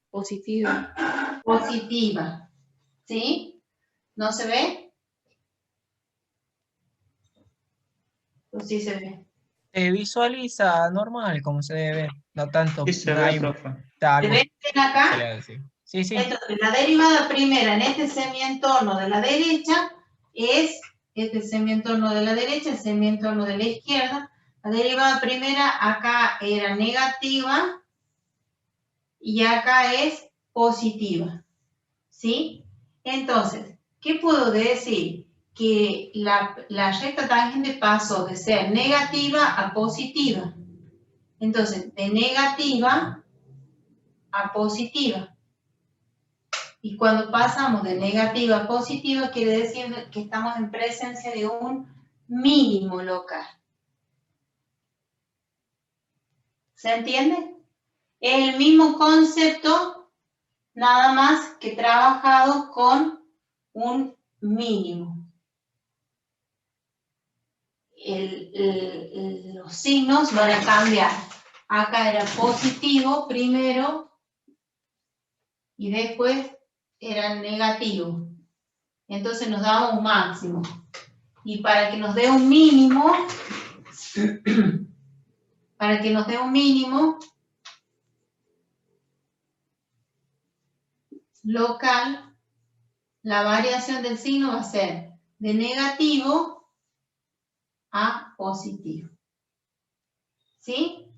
Positiva. Positiva. ¿Sí? ¿No se ve? Pues sí se ve. Se visualiza normal, como se debe ver. No tanto. Sí se no ve, hay profe. está ¿Se algo ve bien acá? se le va a decir. Sí, sí. Entonces, la derivada primera en este semientorno de la derecha es este semientorno de la derecha, el semientorno de la izquierda. La derivada primera acá era negativa y acá es positiva. ¿Sí? Entonces, ¿qué puedo decir? Que la recta tangente pasó de ser negativa a positiva. Entonces, de negativa a positiva. Y cuando pasamos de negativa a positiva, quiere decir que estamos en presencia de un mínimo local. ¿Se entiende? Es el mismo concepto, nada más que trabajado con un mínimo. Los signos van a cambiar. Acá era positivo primero y después era negativo. Entonces nos daba un máximo. Y para que nos dé un mínimo, local, la variación del signo va a ser de negativo a positivo. ¿Sí?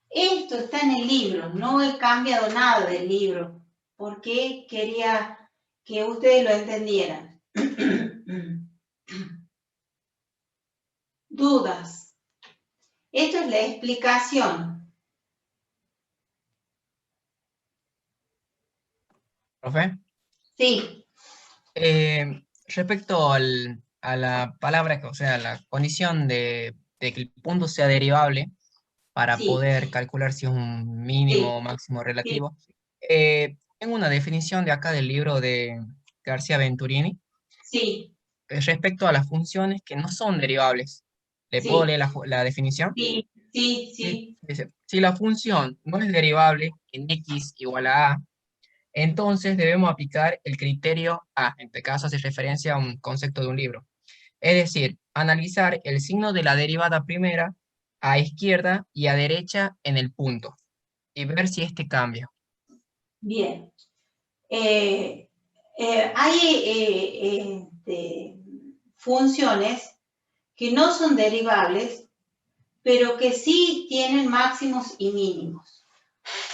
Esto está en el libro, no he cambiado nada del libro, porque quería que ustedes lo entendieran. ¿Dudas? Esto es la explicación. ¿Profe? Sí. Respecto a la palabra, o sea, la condición de que el punto sea derivable para Sí. poder calcular si es un mínimo Sí. o máximo relativo, tengo una definición de acá del libro de García Venturini Sí. Respecto a las funciones que no son derivables. ¿Le Sí. puedo leer la definición? Sí, sí, sí. Dice, si la función no es derivable en x igual a a, entonces debemos aplicar el criterio A. En este caso hace referencia a un concepto de un libro. Es decir, analizar el signo de la derivada primera a izquierda y a derecha en el punto y ver si este cambia. Bien. Hay funciones que no son derivables, pero que sí tienen máximos y mínimos.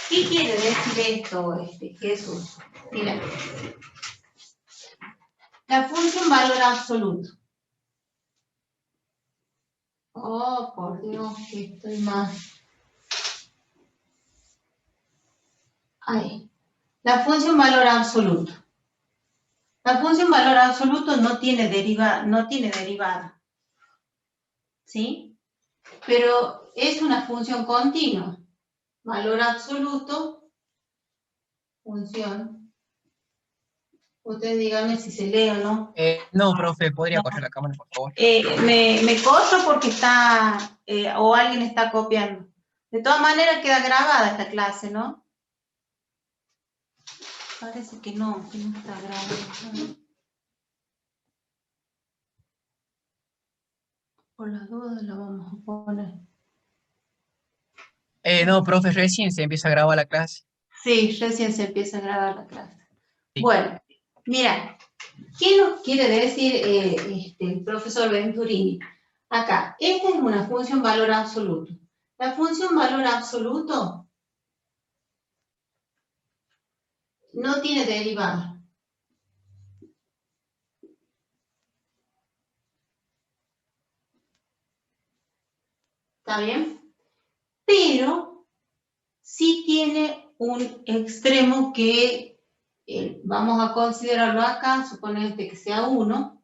¿Qué quiere decir esto, Jesús? Mira. La función valor absoluto. Oh, por Dios, que estoy mal. Ahí. La función valor absoluto. La función valor absoluto no tiene derivada. ¿Sí? Pero es una función continua. Valor absoluto, función. Ustedes díganme si se lee o no. No, profe, ¿podría correr la cámara, por favor? Me corto porque está, o alguien está copiando. De todas maneras queda grabada esta clase, ¿no? Parece que no está grabada. Por las dudas la vamos a poner. No, profe, recién se empieza a grabar la clase. Sí, recién se empieza a grabar la clase. Sí. Bueno, mira, ¿qué nos quiere decir el profesor Venturini? Acá, esta es una función valor absoluto. La función valor absoluto no tiene derivada. ¿Está bien? Pero sí tiene un extremo que vamos a considerarlo acá, suponete que sea 1,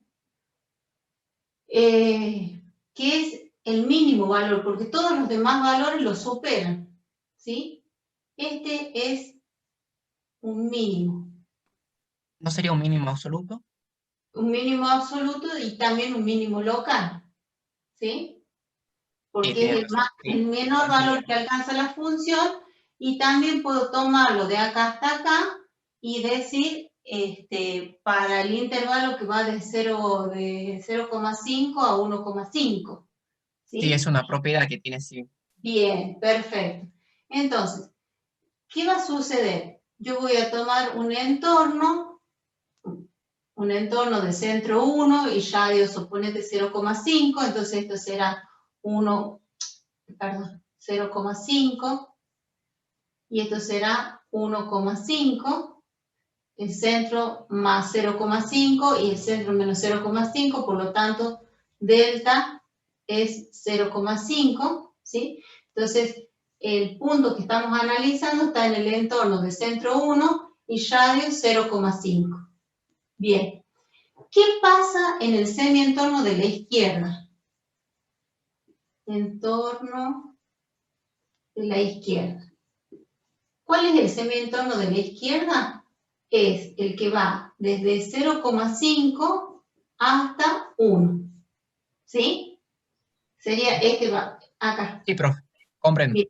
que es el mínimo valor, porque todos los demás valores lo superan, ¿sí? Este es un mínimo. ¿No sería un mínimo absoluto? Un mínimo absoluto y también un mínimo local, ¿sí? Porque es el menor valor que alcanza la función y también puedo tomarlo de acá hasta acá y decir para el intervalo que va de 0,5 a 1,5. Sí, es una propiedad que tiene, sí. Bien, perfecto. Entonces, ¿qué va a suceder? Yo voy a tomar un entorno de centro 1 y radio, suponete 0,5, entonces esto será 0,5 y esto será 1,5, el centro más 0,5 y el centro menos 0,5, por lo tanto delta es 0,5, ¿sí? Entonces el punto que estamos analizando está en el entorno de centro 1 y radio 0,5. Bien. ¿Qué pasa en el semientorno de la izquierda? Entorno de la izquierda. ¿Cuál es el semientorno de la izquierda? Es el que va desde 0,5 hasta 1. ¿Sí? Sería este va acá. Sí, profe, comprendo. Bien.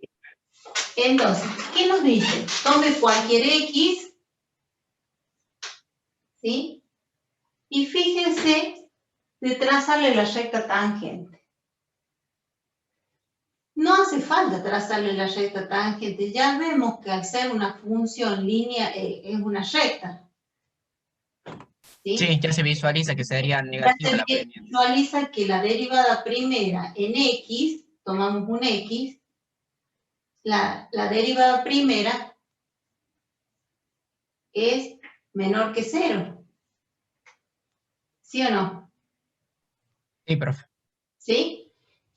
Entonces, ¿qué nos dice? Tome cualquier X, ¿sí? Y fíjense de trazarle la recta tangente. No hace falta trazarle la recta tangente, ya vemos que al ser una función línea es una recta. ¿Sí? Sí, ya se visualiza que sería Ya negativa se la pendiente. visualiza que la derivada primera en X, tomamos un X, la derivada primera es menor que 0. ¿Sí o no? Sí, profe. ¿Sí?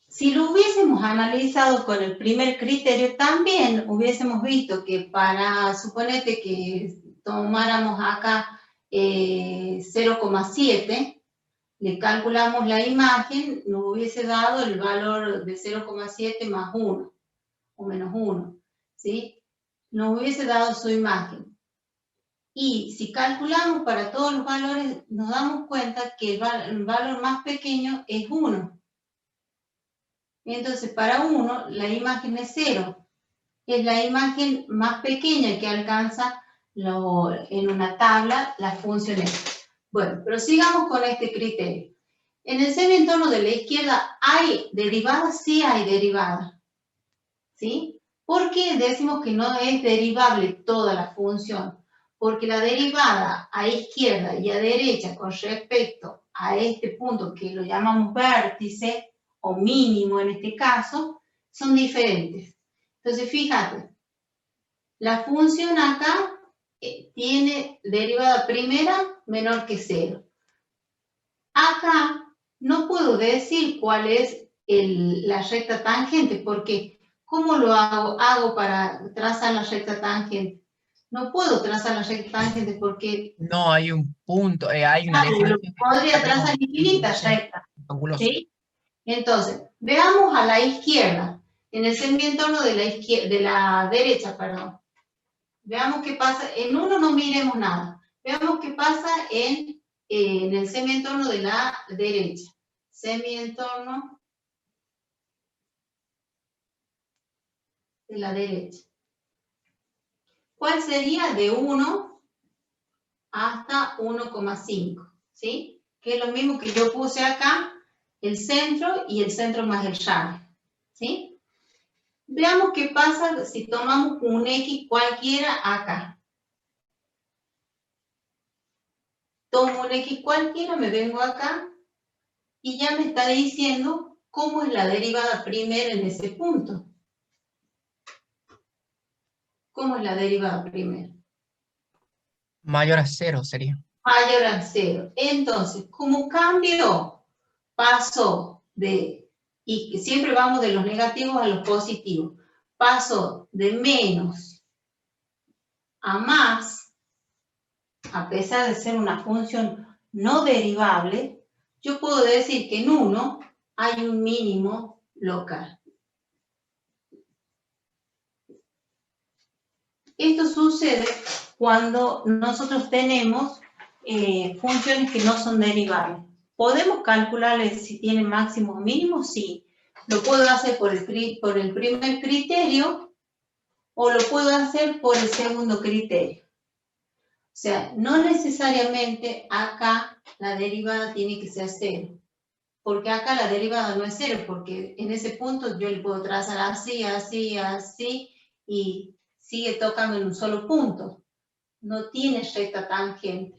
Si lo hubiésemos analizado con el primer criterio, también hubiésemos visto que para, suponete que tomáramos acá 0,7, le calculamos la imagen, nos hubiese dado el valor de 0,7 más 1, o menos 1, ¿sí? Nos hubiese dado su imagen. Y si calculamos para todos los valores, nos damos cuenta que el valor más pequeño es 1. Entonces, para 1, la imagen es 0. Es la imagen más pequeña que alcanza en una tabla la función F. Bueno, pero sigamos con este criterio. En el semientorno de la izquierda, ¿hay derivada? Sí hay derivada. ¿Sí? ¿Por qué decimos que no es derivable toda la función? Porque la derivada a izquierda y a derecha con respecto a este punto que lo llamamos vértice, o mínimo en este caso, son diferentes. Entonces, fíjate, la función acá tiene derivada primera menor que 0. Acá no puedo decir cuál es la recta tangente, porque ¿cómo lo hago? Hago para trazar la recta tangente. No puedo trazar la recta tangente porque No hay un punto, hay una definición. podría trazar infinitas rectas. Anguloso. ¿Sí? Entonces, veamos a la izquierda, en el semientorno de la derecha, perdón. Veamos qué pasa, en uno no miremos nada. Veamos qué pasa en el semientorno de la derecha. Semientorno de la derecha. ¿Cuál sería de 1 hasta 1,5? ¿Sí? Que es lo mismo que yo puse acá, el centro y el centro más el radio. ¿Sí? Veamos qué pasa si tomamos un X cualquiera acá. Tomo un X cualquiera, me vengo acá y ya me está diciendo cómo es la derivada primera en ese punto. ¿Cómo es la derivada primera? Mayor a 0 sería. Mayor a 0. Entonces, como cambio, pasó de, y siempre vamos de los negativos a los positivos, pasó de menos a más, a pesar de ser una función no derivable, yo puedo decir que en 1 hay un mínimo local. Esto sucede cuando nosotros tenemos funciones que no son derivables. ¿Podemos calcularles si tienen máximos o mínimos? Sí. Lo puedo hacer por el primer criterio o lo puedo hacer por el segundo criterio. O sea, no necesariamente acá la derivada tiene que ser 0. Porque acá la derivada no es 0, porque en ese punto yo le puedo trazar así, así, así, y sigue tocando en un solo punto. No tiene recta tangente.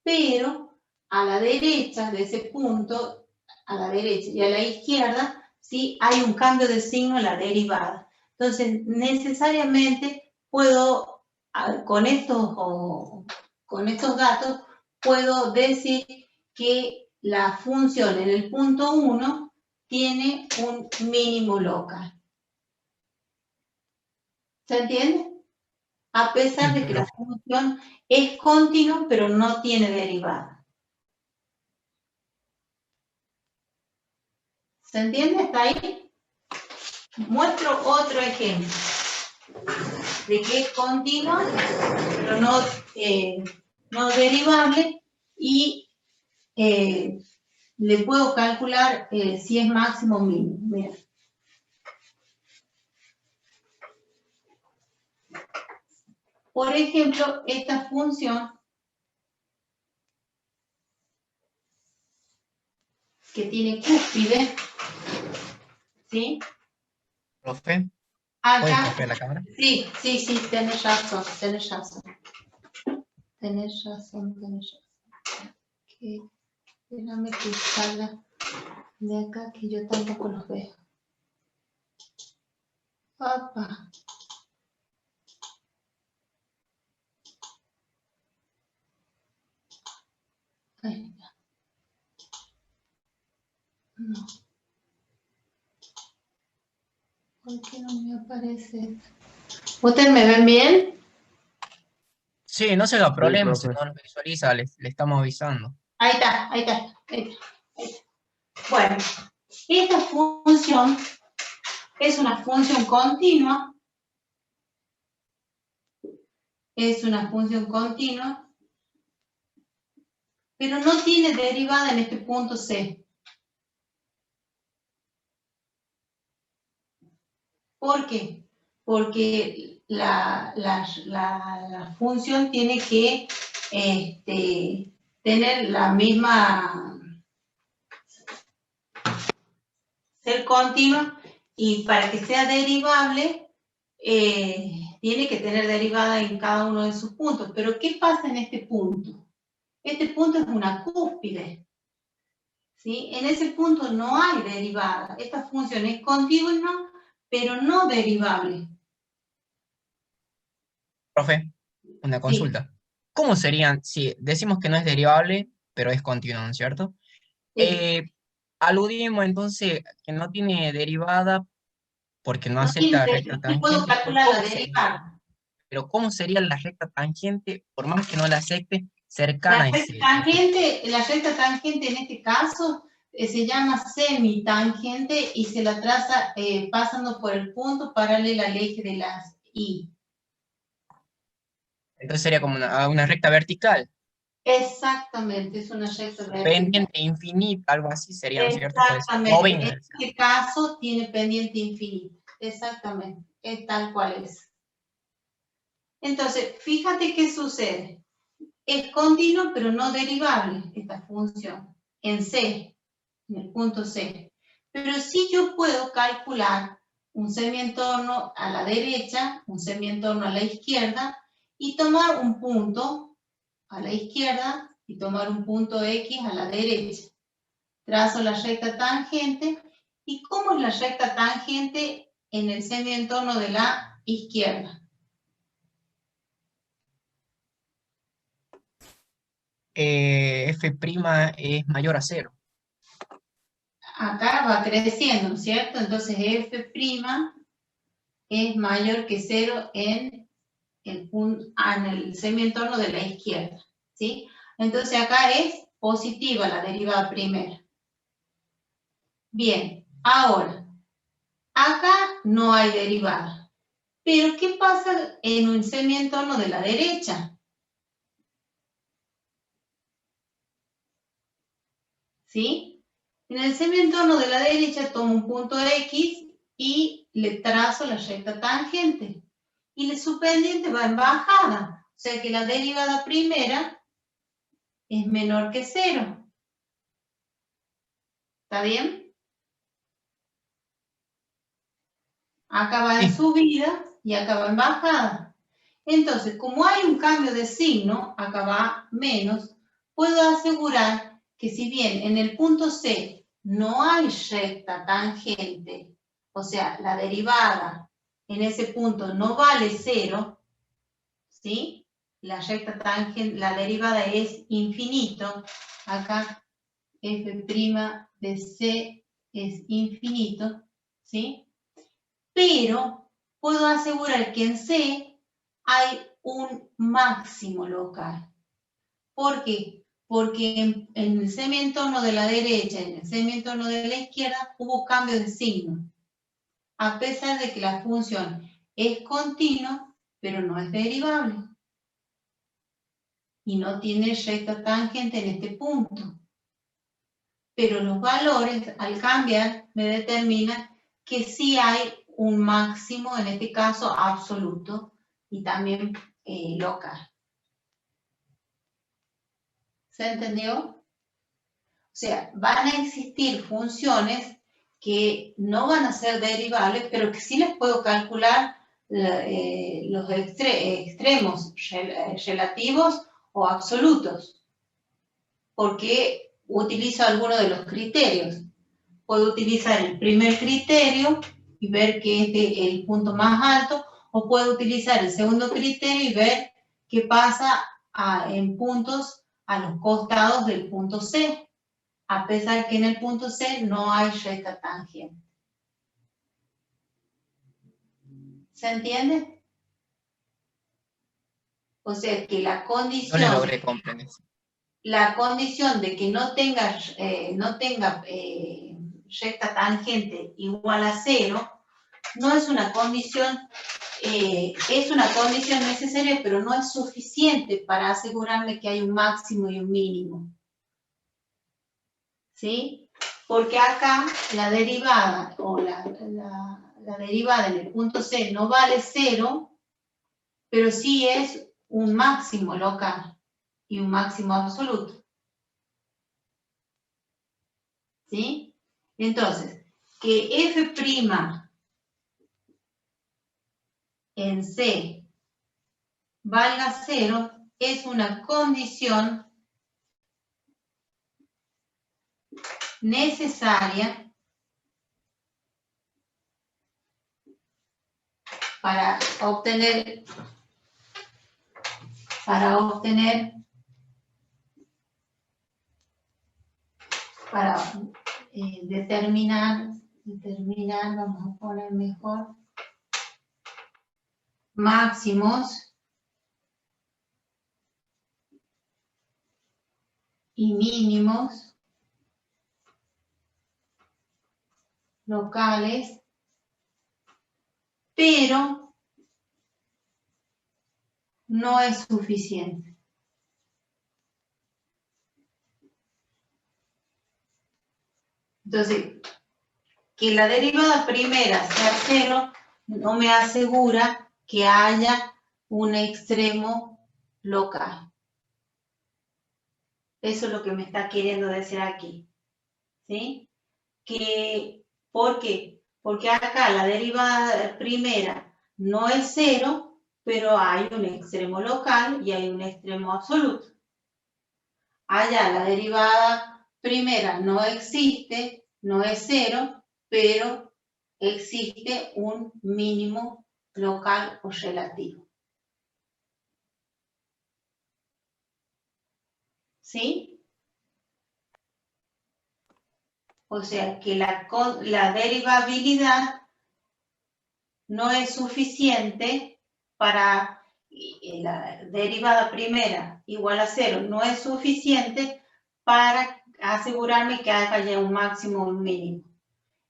Pero a la derecha de ese punto, a la derecha y a la izquierda, sí hay un cambio de signo en la derivada. Entonces, necesariamente puedo, con estos datos, puedo decir que la función en el punto 1 tiene un mínimo local. ¿Se entiende? A pesar de que la función es continua, pero no tiene derivada. ¿Se entiende hasta ahí? Muestro otro ejemplo de que es continua, pero no derivable, y le puedo calcular si es máximo o mínimo. Mira. Por ejemplo, esta función que tiene cúspide, ¿sí? Profe, Acá, ¿puedes copiar la cámara? sí, tenés razón. Tenés razón. Déjame que salga de acá, que yo tampoco los veo. Papá. Ahí está. No. ¿Por qué no me aparece? ¿Ustedes me ven bien? Sí, no se haga problema, si profe. no nos visualiza, le estamos avisando. Ahí está. Bueno, esta función es una función continua. Pero no tiene derivada en este punto C. ¿Por qué? Porque la función tiene que tener la misma, ser continua, y para que sea derivable, tiene que tener derivada en cada uno de sus puntos. Pero ¿qué pasa en este punto? Este punto es una cúspide, ¿sí? En ese punto no hay derivada. Esta función es continua, pero no derivable. Profe, una consulta. ¿Cómo serían, si decimos que no es derivable, pero es continuo, ¿no es cierto? Sí. Aludimos entonces que no tiene derivada porque no No tiene, acepta recta no puedo tangente, pero calcular la ¿cómo sería? derivada. Pero ¿cómo sería la recta tangente, por más que no la acepte, cercana La a recta ese? tangente en este caso se llama semitangente y se la traza pasando por el punto paralelo al eje de las Y. Entonces sería como una recta vertical, Exactamente, es una recta vertical. pendiente infinita, algo así serían, ¿cierto? Puede ser. O Exactamente, en venga. este caso tiene pendiente infinita. Exactamente, es tal cual es. Entonces, fíjate qué sucede. Es continuo, pero no derivable esta función en C, en el punto C. Pero sí yo puedo calcular un semientorno a la derecha, un semientorno a la izquierda, y tomar un punto a la izquierda y tomar un punto X a la derecha. Trazo la recta tangente. ¿Y cómo es la recta tangente en el semientorno de la izquierda? F' es mayor a 0. Acá va creciendo, ¿no es cierto? Entonces F' es mayor que 0 en el semientorno de la izquierda, ¿sí? Entonces acá es positiva la derivada primera. Bien, ahora, acá no hay derivada. Pero ¿qué pasa en un semientorno de la derecha? ¿Sí? En el semientorno de la derecha tomo un punto X y le trazo la recta tangente. Y su pendiente va en bajada. O sea que la derivada primera es menor que 0. ¿Está bien? Acá va en Sí. subida y acá va en bajada. Entonces, como hay un cambio de signo, acá va menos, puedo asegurar que si bien en el punto C no hay recta tangente, o sea, la derivada en ese punto no vale 0, ¿sí? La recta tangente, la derivada es infinito, acá f' de C es infinito, ¿sí? Pero puedo asegurar que en C hay un máximo local. ¿Por qué? Porque en el semientorno de la derecha y en el semientorno de la izquierda hubo cambio de signo. A pesar de que la función es continua, pero no es derivable. Y no tiene recta tangente en este punto. Pero los valores, al cambiar, me determinan que sí hay un máximo, en este caso absoluto, y también local. ¿Se entendió? O sea, van a existir funciones que no van a ser derivables, pero que sí les puedo calcular los extremos relativos o absolutos, porque utilizo alguno de los criterios. Puedo utilizar el primer criterio y ver que es el punto más alto, o puedo utilizar el segundo criterio y ver qué pasa en puntos a los costados del punto C, a pesar que en el punto C no hay recta tangente. ¿Se entiende? O sea que la condición... No le logré comprender. La condición de que no tenga recta tangente igual a 0 no es una condición, es una condición necesaria, pero no es suficiente para asegurarme que hay un máximo y un mínimo. ¿Sí? Porque acá la derivada o la derivada en el punto C no vale 0, pero sí es un máximo local y un máximo absoluto. ¿Sí? Entonces, que f' en C valga 0 es una condición necesaria para obtener determinar, vamos a poner mejor, máximos y mínimos locales, pero no es suficiente. Entonces, que la derivada primera sea 0 no me asegura que haya un extremo local. Eso es lo que me está queriendo decir aquí. ¿Sí? ¿Por qué? Porque acá la derivada primera no es 0, pero hay un extremo local y hay un extremo absoluto. Allá la derivada primera no existe, no es 0, pero existe un mínimo local o relativo. ¿Sí? O sea que la derivabilidad no es suficiente para la derivada primera igual a 0, no es suficiente para asegurarme que haya un máximo o un mínimo.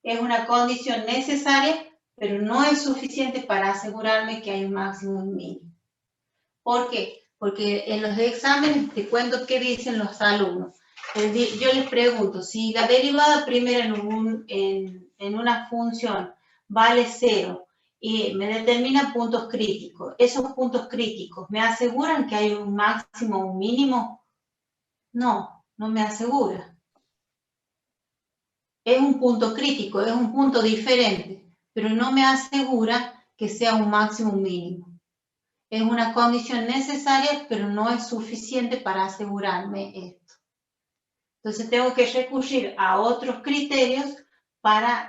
Es una condición necesaria, pero no es suficiente para asegurarme que hay un máximo y un mínimo. ¿Por qué? Porque en los exámenes te cuento qué dicen los alumnos. Yo les pregunto, si la derivada primera en una función vale 0 y me determina puntos críticos, ¿esos puntos críticos me aseguran que hay un máximo o un mínimo? No, no me asegura. Es un punto crítico, es un punto diferente, pero no me asegura que sea un máximo o un mínimo. Es una condición necesaria, pero no es suficiente para asegurarme esto. Entonces tengo que recurrir a otros criterios para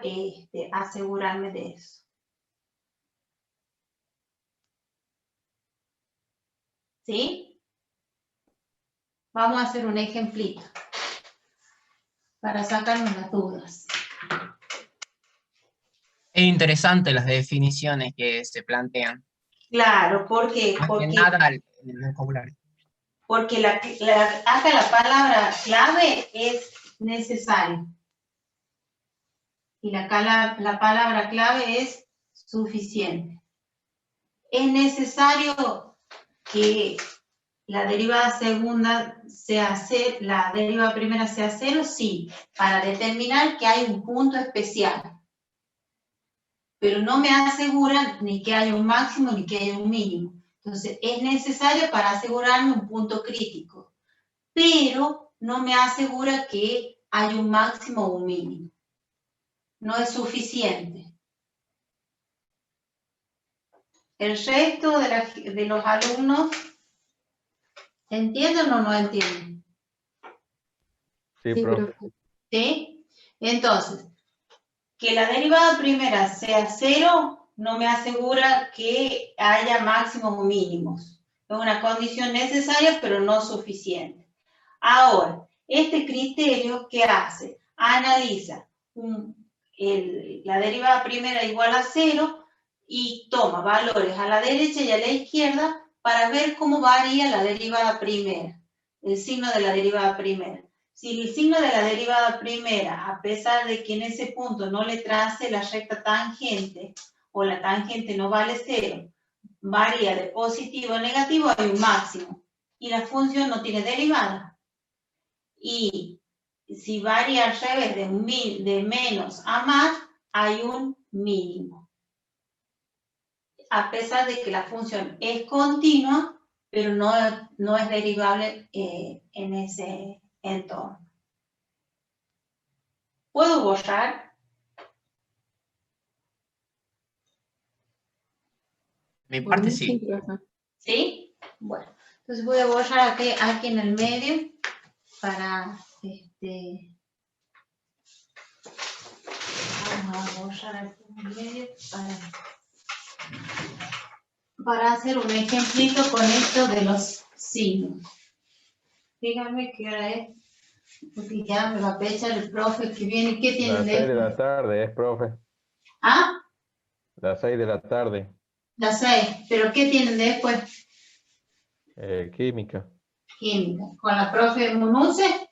asegurarme de eso. ¿Sí? Vamos a hacer un ejemplito para sacarnos las dudas. Es interesante las definiciones que se plantean. Claro, ¿por qué? Más que nada en el vocabulario. Porque acá la palabra clave es necesario. Y la palabra clave es suficiente. ¿Es necesario que la derivada segunda la derivada primera sea cero? Sí, para determinar que hay un punto especial. Pero no me asegura ni que haya un máximo ni que haya un mínimo. Entonces, es necesario para asegurarme un punto crítico, pero no me asegura que haya un máximo o un mínimo. No es suficiente. El resto de los alumnos, ¿entienden o no entienden? Sí, Sí, profe. profe. ¿Sí? Entonces, que la derivada primera sea cero no me asegura que haya máximos o mínimos. Es una condición necesaria, pero no suficiente. Ahora, este criterio, ¿qué hace? Analiza la derivada primera igual a cero y toma valores a la derecha y a la izquierda para ver cómo varía la derivada primera, el signo de la derivada primera. Si el signo de la derivada primera, a pesar de que en ese punto no le trace la recta tangente o la tangente no vale cero, varía de positivo a negativo, hay un máximo y la función no tiene derivada. Y si varía al revés de menos a más, hay un mínimo. A pesar de que la función es continua, pero no es derivable en ese entorno. ¿Puedo borrar? Mi Por parte mí sí, sí. profe. ¿Sí? Bueno, entonces voy a borrar aquí en el medio para vamos a borrar aquí en el medio para hacer un ejemplito con esto de los signos. Díganme qué hora es, porque ya me va a pechar el profe que viene. ¿Qué tienen Las 6 de la después? tarde es, profe. ¿Ah? Las 6 de la tarde. Las 6. ¿Pero qué tienen después? Química. Química. ¿Con la profe Munuce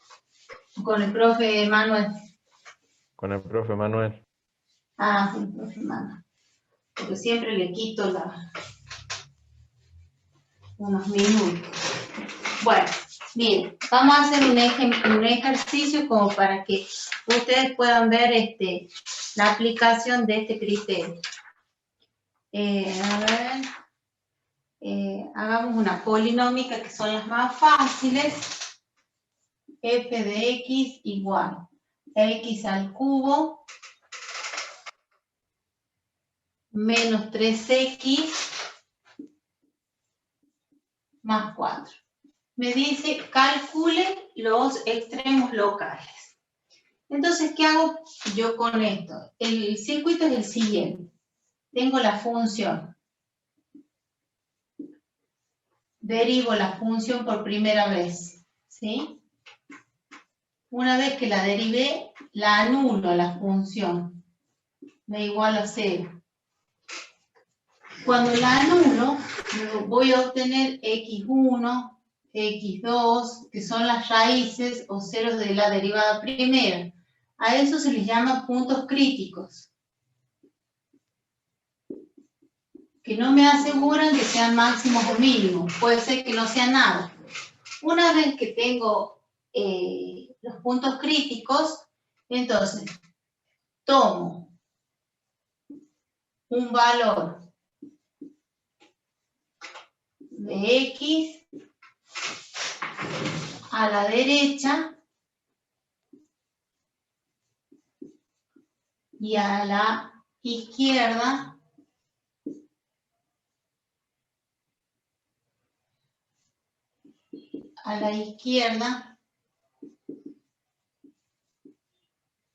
o con el profe Manuel? Con el profe Manuel. Ah, con el profe Manuel. Porque siempre le quito unos minutos. Bueno, miren, vamos a hacer un ejercicio como para que ustedes puedan ver la aplicación de este criterio. A ver, hagamos una polinómica que son las más fáciles. F de x igual a x al cubo menos 3x más 4. Me dice, calcule los extremos locales. Entonces, ¿qué hago yo con esto? El circuito es el siguiente. Tengo la función. Derivo la función por primera vez, ¿sí? Una vez que la derivé, la anulo la función. Me iguala a 0. Cuando la anulo, voy a obtener x1, x2, que son las raíces o ceros de la derivada primera. A eso se les llama puntos críticos, que no me aseguran que sean máximos o mínimos. Puede ser que no sea nada. Una vez que tengo los puntos críticos, entonces tomo un valor de x a la derecha y a la izquierda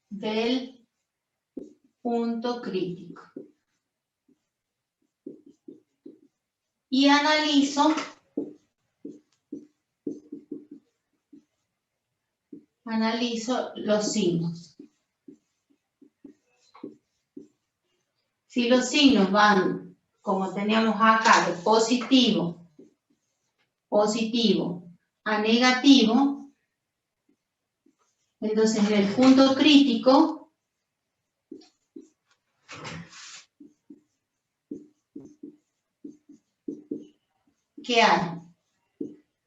del punto crítico. Y analizo los signos. Si los signos van, como teníamos acá, de positivo a negativo, entonces en el punto crítico, ¿qué hay?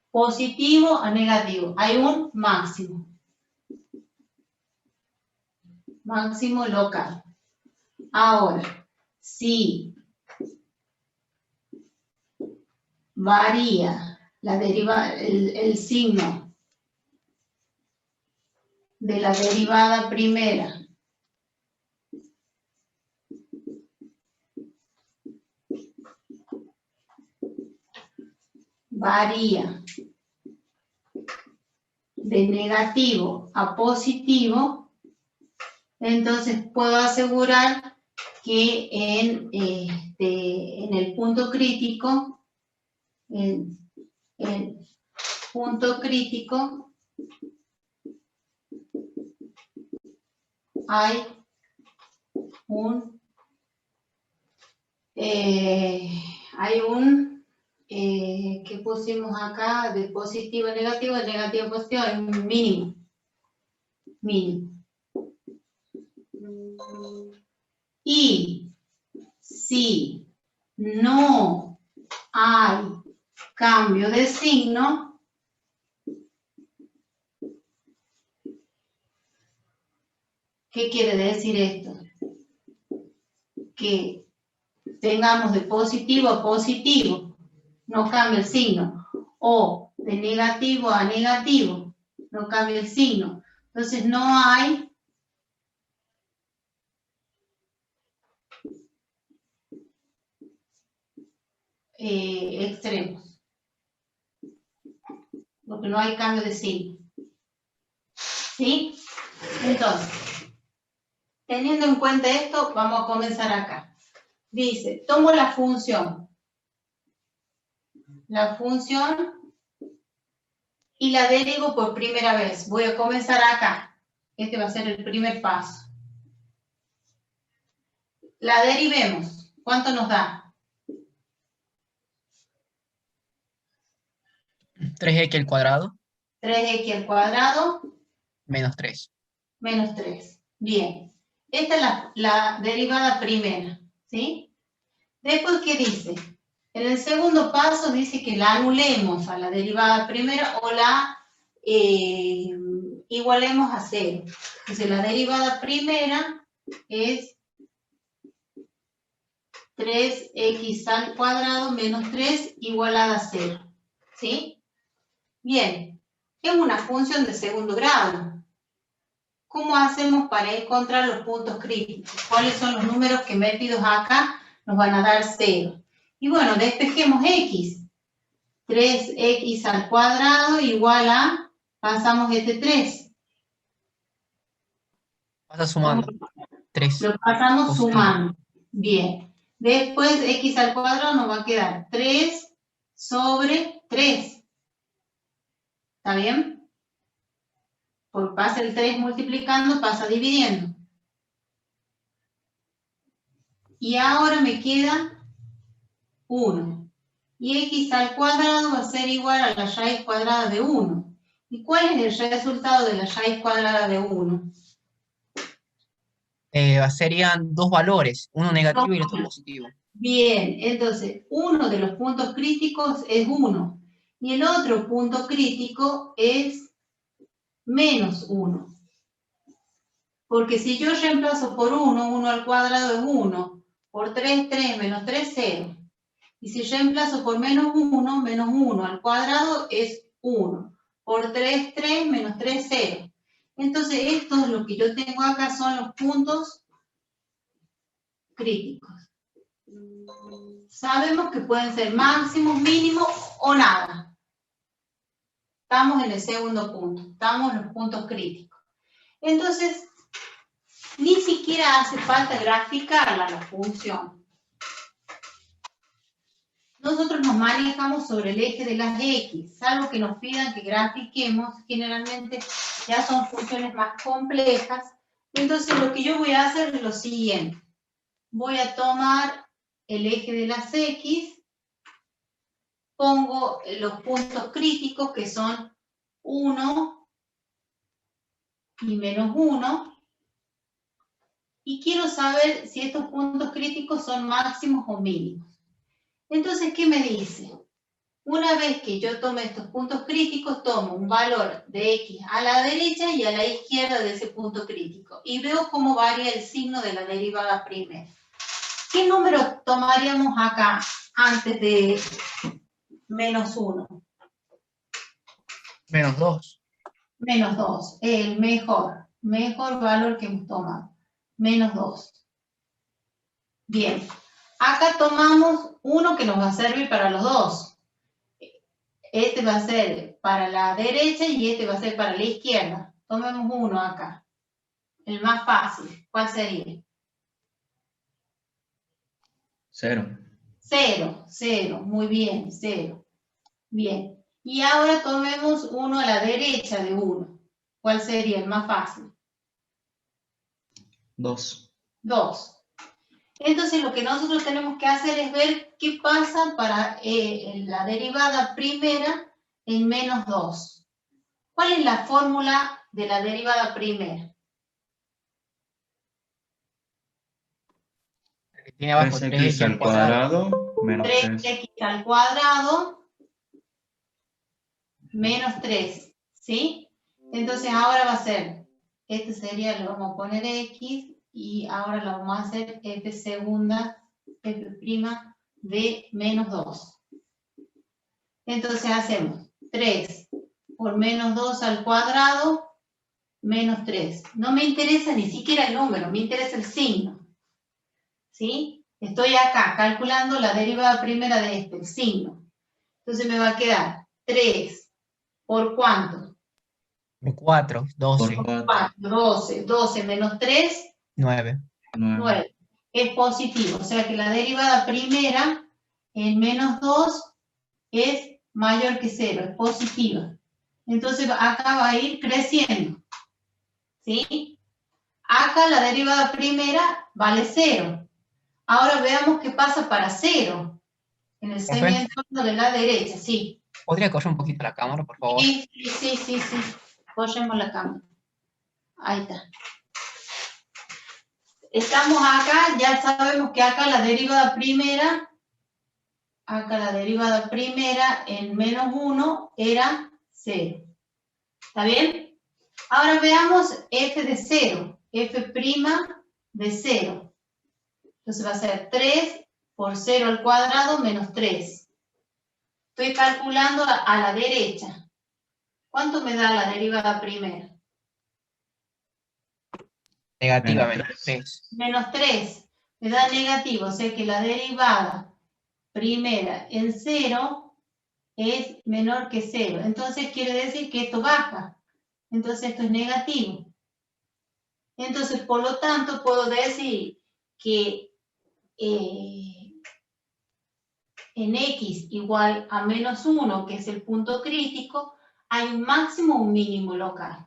Positivo a negativo, hay un máximo. Máximo local. Ahora, si varía la el signo de la derivada primera varía de negativo a positivo, entonces puedo asegurar que en el punto crítico, hay un que pusimos acá de positivo a negativo, de negativo a positivo, hay un mínimo. Y si no hay cambio de signo, ¿qué quiere decir esto? Que tengamos de positivo a positivo, no cambia el signo, o de negativo a negativo, no cambia el signo. Entonces no hay extremos, porque no hay cambio de signo. ¿Sí? Entonces, teniendo en cuenta esto, vamos a comenzar acá. Dice, tomo la función y la derivo por primera vez. Voy a comenzar acá. Este va a ser el primer paso. La derivemos. ¿Cuánto nos da? 3x al cuadrado. 3x al cuadrado. Menos 3. Menos 3. Bien. Esta es la derivada primera. ¿Sí? Después, ¿qué dice? En el segundo paso dice que la anulemos a la derivada primera o la igualemos a 0. Entonces, la derivada primera es 3x al cuadrado menos 3 igualada a 0. ¿Sí? Bien. Es una función de segundo grado. ¿Cómo hacemos para encontrar los puntos críticos? ¿Cuáles son los números que metidos acá nos van a dar 0? Y bueno, despejemos x. 3x al cuadrado igual a, pasamos este 3. Pasa sumando. 3. Lo pasamos positivo. sumando. Bien. Después x al cuadrado nos va a quedar 3 sobre 3. ¿Está bien? Por pasa el 3 multiplicando, pasa dividiendo. Y ahora me queda 1. Y x al cuadrado va a ser igual a la raíz cuadrada de 1. ¿Y cuál es el resultado de la raíz cuadrada de 1? Serían dos valores, uno negativo y el otro positivo. Bien, entonces uno de los puntos críticos es 1. Y el otro punto crítico es menos 1. Porque si yo reemplazo por 1, 1 al cuadrado es 1. Por 3, 3, menos 3, 0. Y si reemplazo por menos 1, menos 1 al cuadrado es 1. Por 3, 3, menos 3, 0. Entonces, esto es lo que yo tengo acá, son los puntos críticos. Sabemos que pueden ser máximos, mínimos o nada. Estamos en el segundo punto, estamos en los puntos críticos. Entonces, ni siquiera hace falta graficarla la función. Nosotros nos manejamos sobre el eje de las X, salvo que nos pidan que grafiquemos, generalmente ya son funciones más complejas. Entonces lo que yo voy a hacer es lo siguiente. voy a tomar el eje de las X, pongo los puntos críticos que son 1 y menos 1, y quiero saber si estos puntos críticos son máximos o mínimos. Entonces, ¿qué me dice? Una vez que yo tome estos puntos críticos, tomo un valor de X a la derecha y a la izquierda de ese punto crítico. Y veo cómo varía el signo de la derivada primera. ¿Qué número tomaríamos acá antes de menos 1? Menos 2. Menos 2. El mejor valor que hemos tomado. Menos 2. Bien. Acá tomamos uno que nos va a servir para los dos. Este va a ser para la derecha y este va a ser para la izquierda. Tomemos uno acá. El más fácil. ¿Cuál sería? 0. 0. 0. Muy bien. 0. Bien. Y ahora tomemos uno a la derecha de 1. ¿Cuál sería el más fácil? 2. 2. Entonces lo que nosotros tenemos que hacer es ver qué pasa para la derivada primera en menos 2. ¿Cuál es la fórmula de la derivada primera? Tiene abajo 3x al cuadrado menos 3. 3x al cuadrado menos 3, ¿sí? Entonces ahora va a ser, este sería, le vamos a poner x, y ahora lo vamos a hacer f segunda, f' de menos 2. Entonces hacemos 3 por menos 2 al cuadrado menos 3. No me interesa ni siquiera el número, me interesa el signo. ¿Sí? Estoy acá calculando la derivada primera de este, el signo. Entonces me va a quedar 3 por ¿cuánto? Por 4, 12. Por 4. 4, 12. 12 menos 3, 9. 9. Es positivo, o sea que la derivada primera en menos 2 es mayor que 0, es positiva. Entonces acá va a ir creciendo. ¿Sí? Acá la derivada primera vale 0. Ahora veamos qué pasa para 0. En el semientorno de la derecha, sí. ¿Podría correr un poquito la cámara, por favor? Sí. Corremos la cámara. Ahí está. Estamos acá, ya sabemos que acá la derivada primera en menos 1 era 0. ¿Está bien? Ahora veamos f de 0, f' de 0. Entonces va a ser 3 por 0 al cuadrado menos 3. Estoy calculando a la derecha. ¿Cuánto me da la derivada primera? Negativa, Menos menos 3. Menos 3. Me da negativo, o sea que la derivada primera en 0 es menor que 0. Entonces quiere decir que esto baja. Entonces esto es negativo. Entonces, por lo tanto, puedo decir que en x igual a menos 1, que es el punto crítico, hay un máximo o un mínimo local.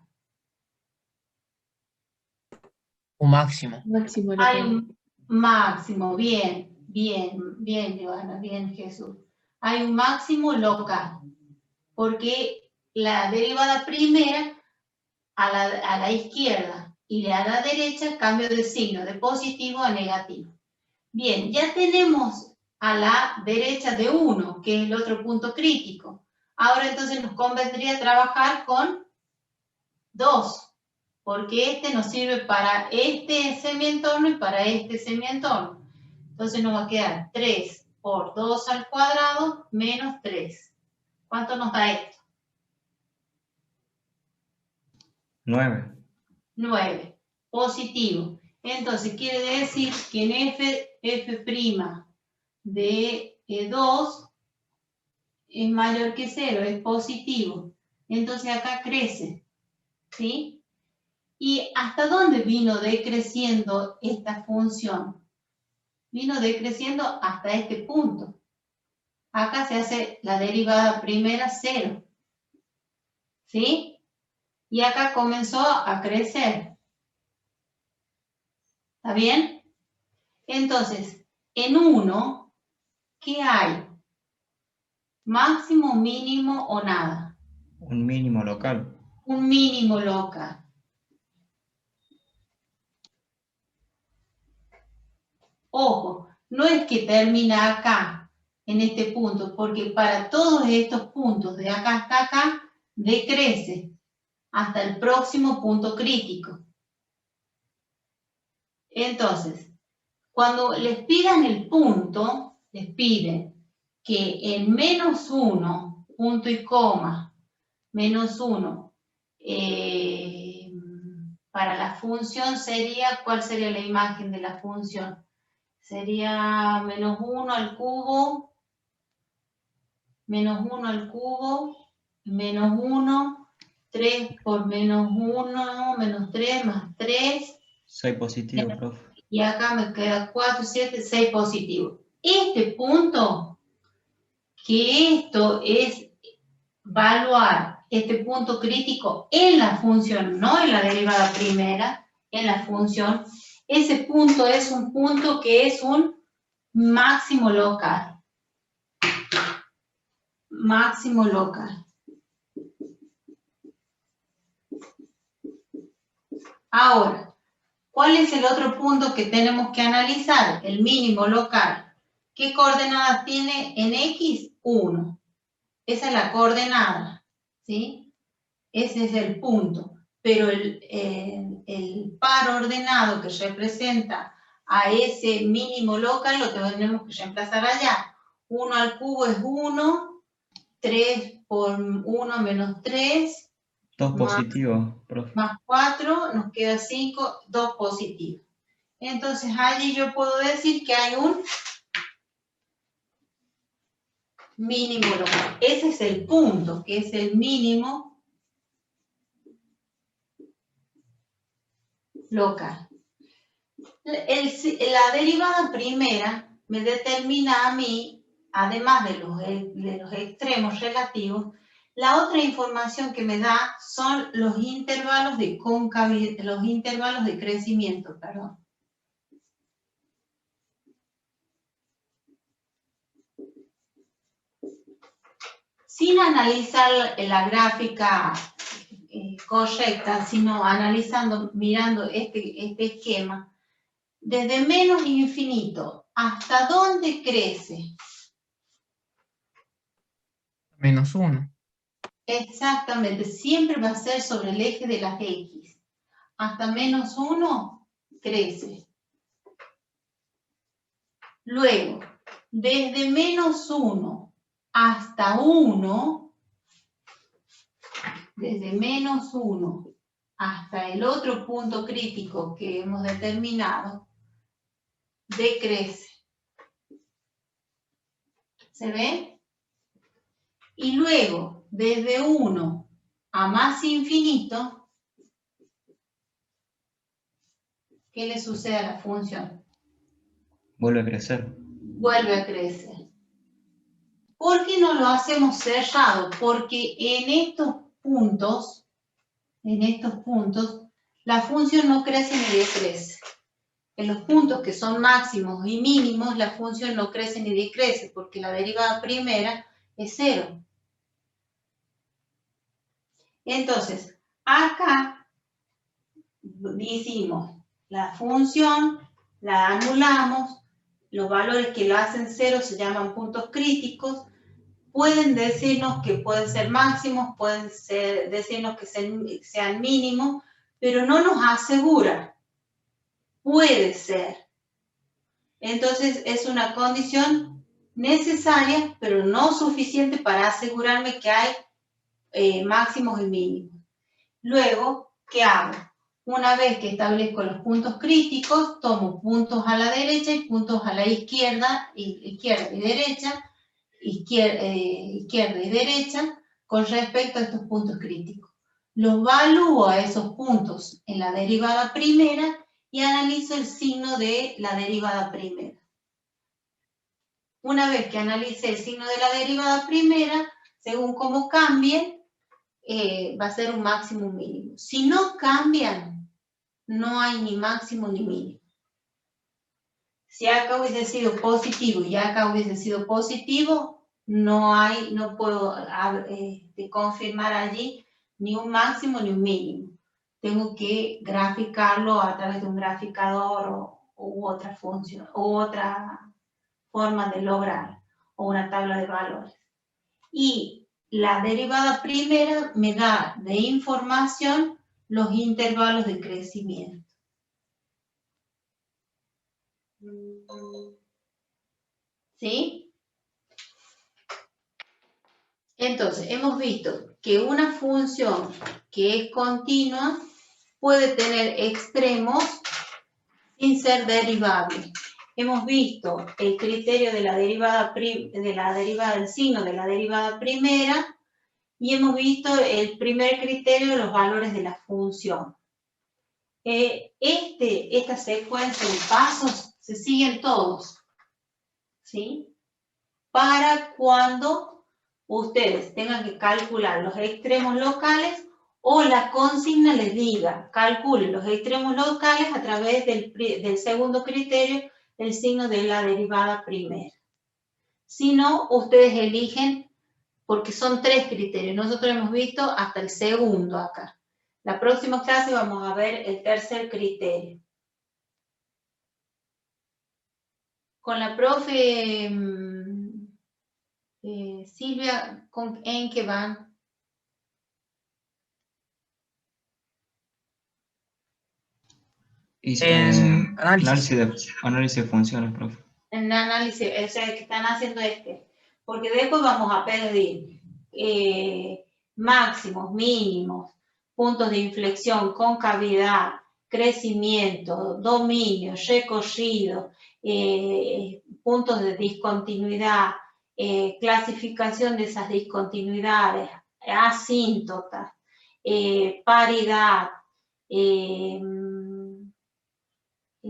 Un máximo. Máximo Hay local. un máximo, bien, Joana, bien, Jesús. Hay un máximo local, porque la derivada primera a la izquierda y a la derecha cambio de signo, de positivo a negativo. Bien, ya tenemos a la derecha de 1, que es el otro punto crítico. Ahora entonces nos convendría trabajar con 2, porque este nos sirve para este semientorno y para este semientorno. Entonces nos va a quedar 3 por 2 al cuadrado menos 3. ¿Cuánto nos da esto? 9. 9. Positivo. Entonces quiere decir que en f' de 2 es mayor que 0, es positivo. Entonces acá crece. ¿Sí? ¿Y hasta dónde vino decreciendo esta función? Vino decreciendo hasta este punto. Acá se hace la derivada primera 0. ¿Sí? Y acá comenzó a crecer. ¿Está bien? Entonces, en 1, ¿qué hay? ¿Máximo, mínimo o nada? Un mínimo local. Un mínimo local. Ojo, no es que termina acá, en este punto, porque para todos estos puntos de acá hasta acá, decrece hasta el próximo punto crítico. Entonces, cuando les pidan el punto, les piden que en -1, punto y coma, -1, para la función sería, ¿cuál sería la imagen de la función? Sería -1 al cubo, -1 al cubo, -1, 3 por -1, -3, más 3. 6 positivo, profe. Y acá me queda 4, 7, 6 positivo. Este punto, que esto es evaluar este punto crítico en la función, no en la derivada primera, en la función, ese punto es un punto que es un máximo local. Máximo local. Ahora, ¿cuál es el otro punto que tenemos que analizar? El mínimo local. ¿Qué coordenadas tiene en X? 1. Esa es la coordenada, ¿sí? Ese es el punto. Pero el par ordenado que representa a ese mínimo local lo tenemos que reemplazar allá. 1 al cubo es 1, 3 por 1 menos 3. 2 positivos, profe. Más 4, nos queda 5, 2 positivos. Entonces allí yo puedo decir que hay un mínimo local. Ese es el punto, que es el mínimo local. La derivada primera me determina a mí, además de los extremos relativos, la otra información que me da son los intervalos de concavidad, los intervalos de crecimiento, perdón. Sin analizar la gráfica correcta, sino analizando, mirando este esquema, desde menos infinito, ¿hasta dónde crece? -1. Exactamente, siempre va a ser sobre el eje de las X. Hasta -1 crece. Luego, desde -1 hasta 1, desde -1 hasta el otro punto crítico que hemos determinado, decrece. ¿Se ve? Y luego, desde 1 a más infinito, ¿qué le sucede a la función? Vuelve a crecer. Vuelve a crecer. ¿Por qué no lo hacemos cerrado? Porque en estos puntos, la función no crece ni decrece. En los puntos que son máximos y mínimos, la función no crece ni decrece, porque la derivada primera es 0. Entonces, acá hicimos la función, la anulamos, los valores que la hacen 0 se llaman puntos críticos, pueden decirnos que pueden ser máximos, pueden decirnos que sean mínimos, pero no nos asegura. Puede ser. Entonces es una condición necesaria, pero no suficiente para asegurarme que hay máximos y mínimos. Luego, ¿qué hago? Una vez que establezco los puntos críticos, tomo puntos a la derecha y puntos a la izquierda y derecha, izquierda y derecha, con respecto a estos puntos críticos. Los valúo a esos puntos en la derivada primera y analizo el signo de la derivada primera. Una vez que analice el signo de la derivada primera, según cómo cambien, va a ser un máximo o un mínimo. Si no cambian, no hay ni máximo ni mínimo. Si acá hubiese sido positivo y acá hubiese sido positivo, no puedo confirmar allí ni un máximo ni un mínimo. Tengo que graficarlo a través de un graficador u otra función, u otra forma de lograr, o una tabla de valores. Y la derivada primera me da de información los intervalos de crecimiento. ¿Sí? Entonces, hemos visto que una función que es continua puede tener extremos sin ser derivable. Hemos visto el criterio de la derivada del signo de la derivada primera y hemos visto el primer criterio de los valores de la función. Esta secuencia de pasos se siguen todos, ¿sí? Para cuando ustedes tengan que calcular los extremos locales o la consigna les diga, calculen los extremos locales a través del segundo criterio, el signo de la derivada primera. Si no, ustedes eligen, porque son 3 criterios. Nosotros hemos visto hasta el segundo acá. La próxima clase vamos a ver el tercer criterio. Con la profe Silvia, ¿en qué van? Análisis de funciones, profe. En análisis, o sea, que están haciendo porque después vamos a pedir máximos, mínimos, puntos de inflexión, concavidad, crecimiento, dominio, recorrido, puntos de discontinuidad, clasificación de esas discontinuidades, asíntotas, paridad, y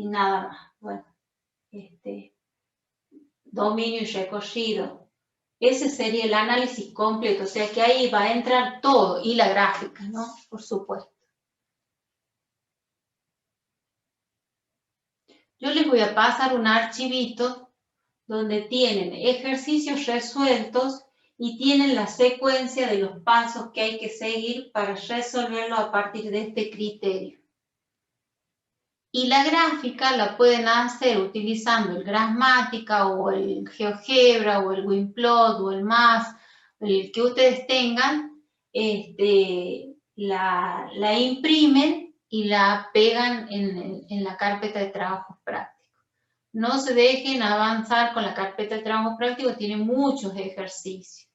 nada más. Bueno, dominio y recorrido. Ese sería el análisis completo, o sea que ahí va a entrar todo, y la gráfica, ¿no? Por supuesto. Yo les voy a pasar un archivito donde tienen ejercicios resueltos y tienen la secuencia de los pasos que hay que seguir para resolverlo a partir de este criterio. Y la gráfica la pueden hacer utilizando el Grasmática o el GeoGebra o el Winplot o el MAS, el que ustedes tengan, la imprimen y la pegan en la carpeta de trabajos prácticos. No se dejen avanzar con la carpeta de trabajos prácticos, tiene muchos ejercicios.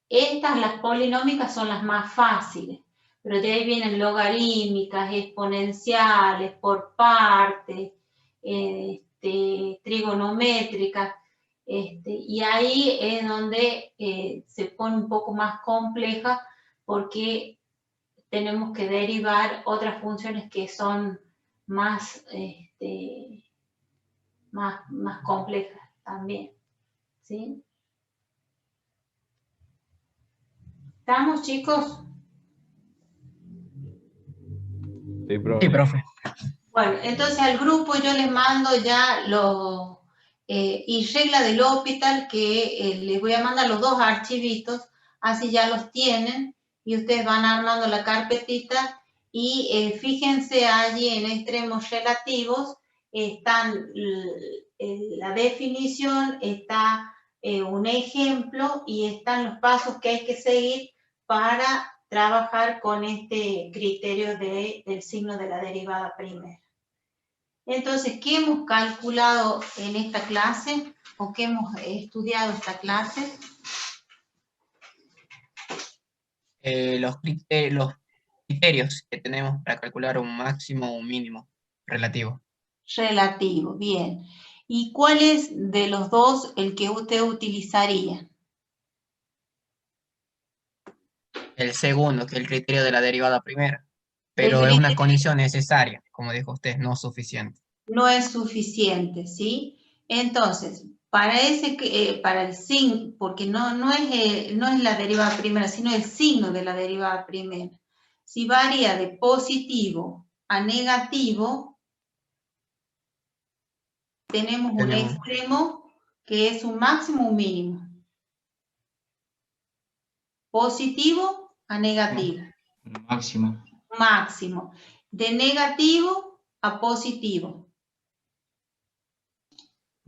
Las polinómicas, son las más fáciles. Pero de ahí vienen logarítmicas, exponenciales, por partes, trigonométricas, y ahí es donde se pone un poco más compleja porque tenemos que derivar otras funciones que son más complejas también, ¿sí? ¿Estamos, chicos? Sí, profe. Sí, profe. Bueno, entonces al grupo yo les mando ya y regla del hospital que les voy a mandar los 2 archivitos, así ya los tienen y ustedes van armando la carpetita y fíjense allí en extremos relativos, están la definición, está un ejemplo y están los pasos que hay que seguir para trabajar con este criterio del signo de la derivada primera. Entonces, ¿qué hemos calculado en esta clase o qué hemos estudiado esta clase? Los criterios que tenemos para calcular un máximo o un mínimo relativo. Relativo, bien. ¿Y cuál es de los 2 el que usted utilizaría? El segundo, que es el criterio de la derivada primera. Pero es una condición necesaria, como dijo usted, no suficiente. No es suficiente, ¿sí? Entonces, para el signo, porque no es la derivada primera, sino el signo de la derivada primera. Si varía de positivo a negativo, tenemos un extremo que es un máximo, un mínimo. Positivo a negativo. Máximo. Máximo. De negativo a positivo.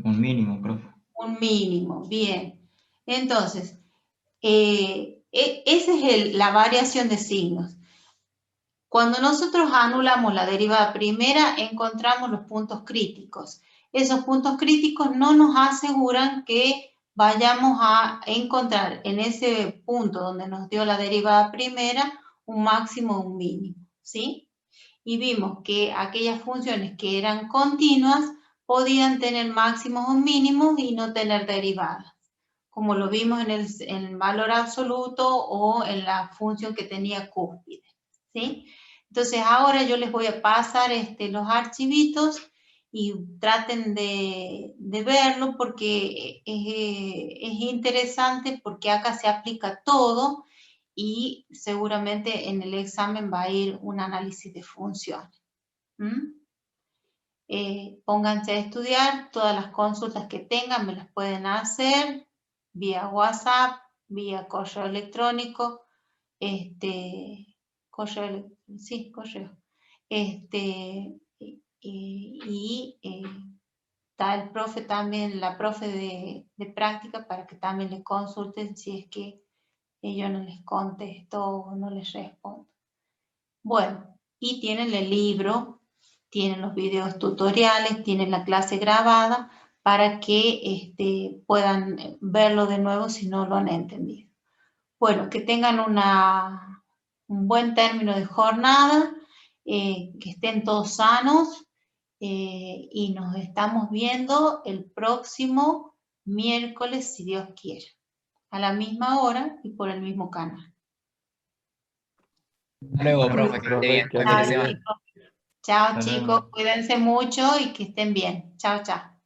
Un mínimo, profe. Un mínimo, bien. Entonces, esa es la variación de signos. Cuando nosotros anulamos la derivada primera, encontramos los puntos críticos. Esos puntos críticos no nos aseguran que vayamos a encontrar en ese punto donde nos dio la derivada primera un máximo o un mínimo, ¿sí? Y vimos que aquellas funciones que eran continuas podían tener máximos o mínimos y no tener derivadas, como lo vimos en el valor absoluto o en la función que tenía cúspide, ¿sí? Entonces ahora yo les voy a pasar los archivitos y traten de verlo porque es interesante, porque acá se aplica todo y seguramente en el examen va a ir un análisis de funciones. Pónganse a estudiar, todas las consultas que tengan me las pueden hacer vía WhatsApp, vía correo electrónico, correo. Está el profe también, la profe de práctica, para que también le consulten si es que yo no les contesto o no les respondo. Bueno, y tienen el libro, tienen los videos tutoriales, tienen la clase grabada para que puedan verlo de nuevo si no lo han entendido. Bueno, que tengan un buen término de jornada, que estén todos sanos y nos estamos viendo el próximo miércoles, si Dios quiere, a la misma hora y por el mismo canal. Hasta luego, profe, que esté bien. Buen fin de semana. Chao, chicos, cuídense mucho y que estén bien. Chao, chao.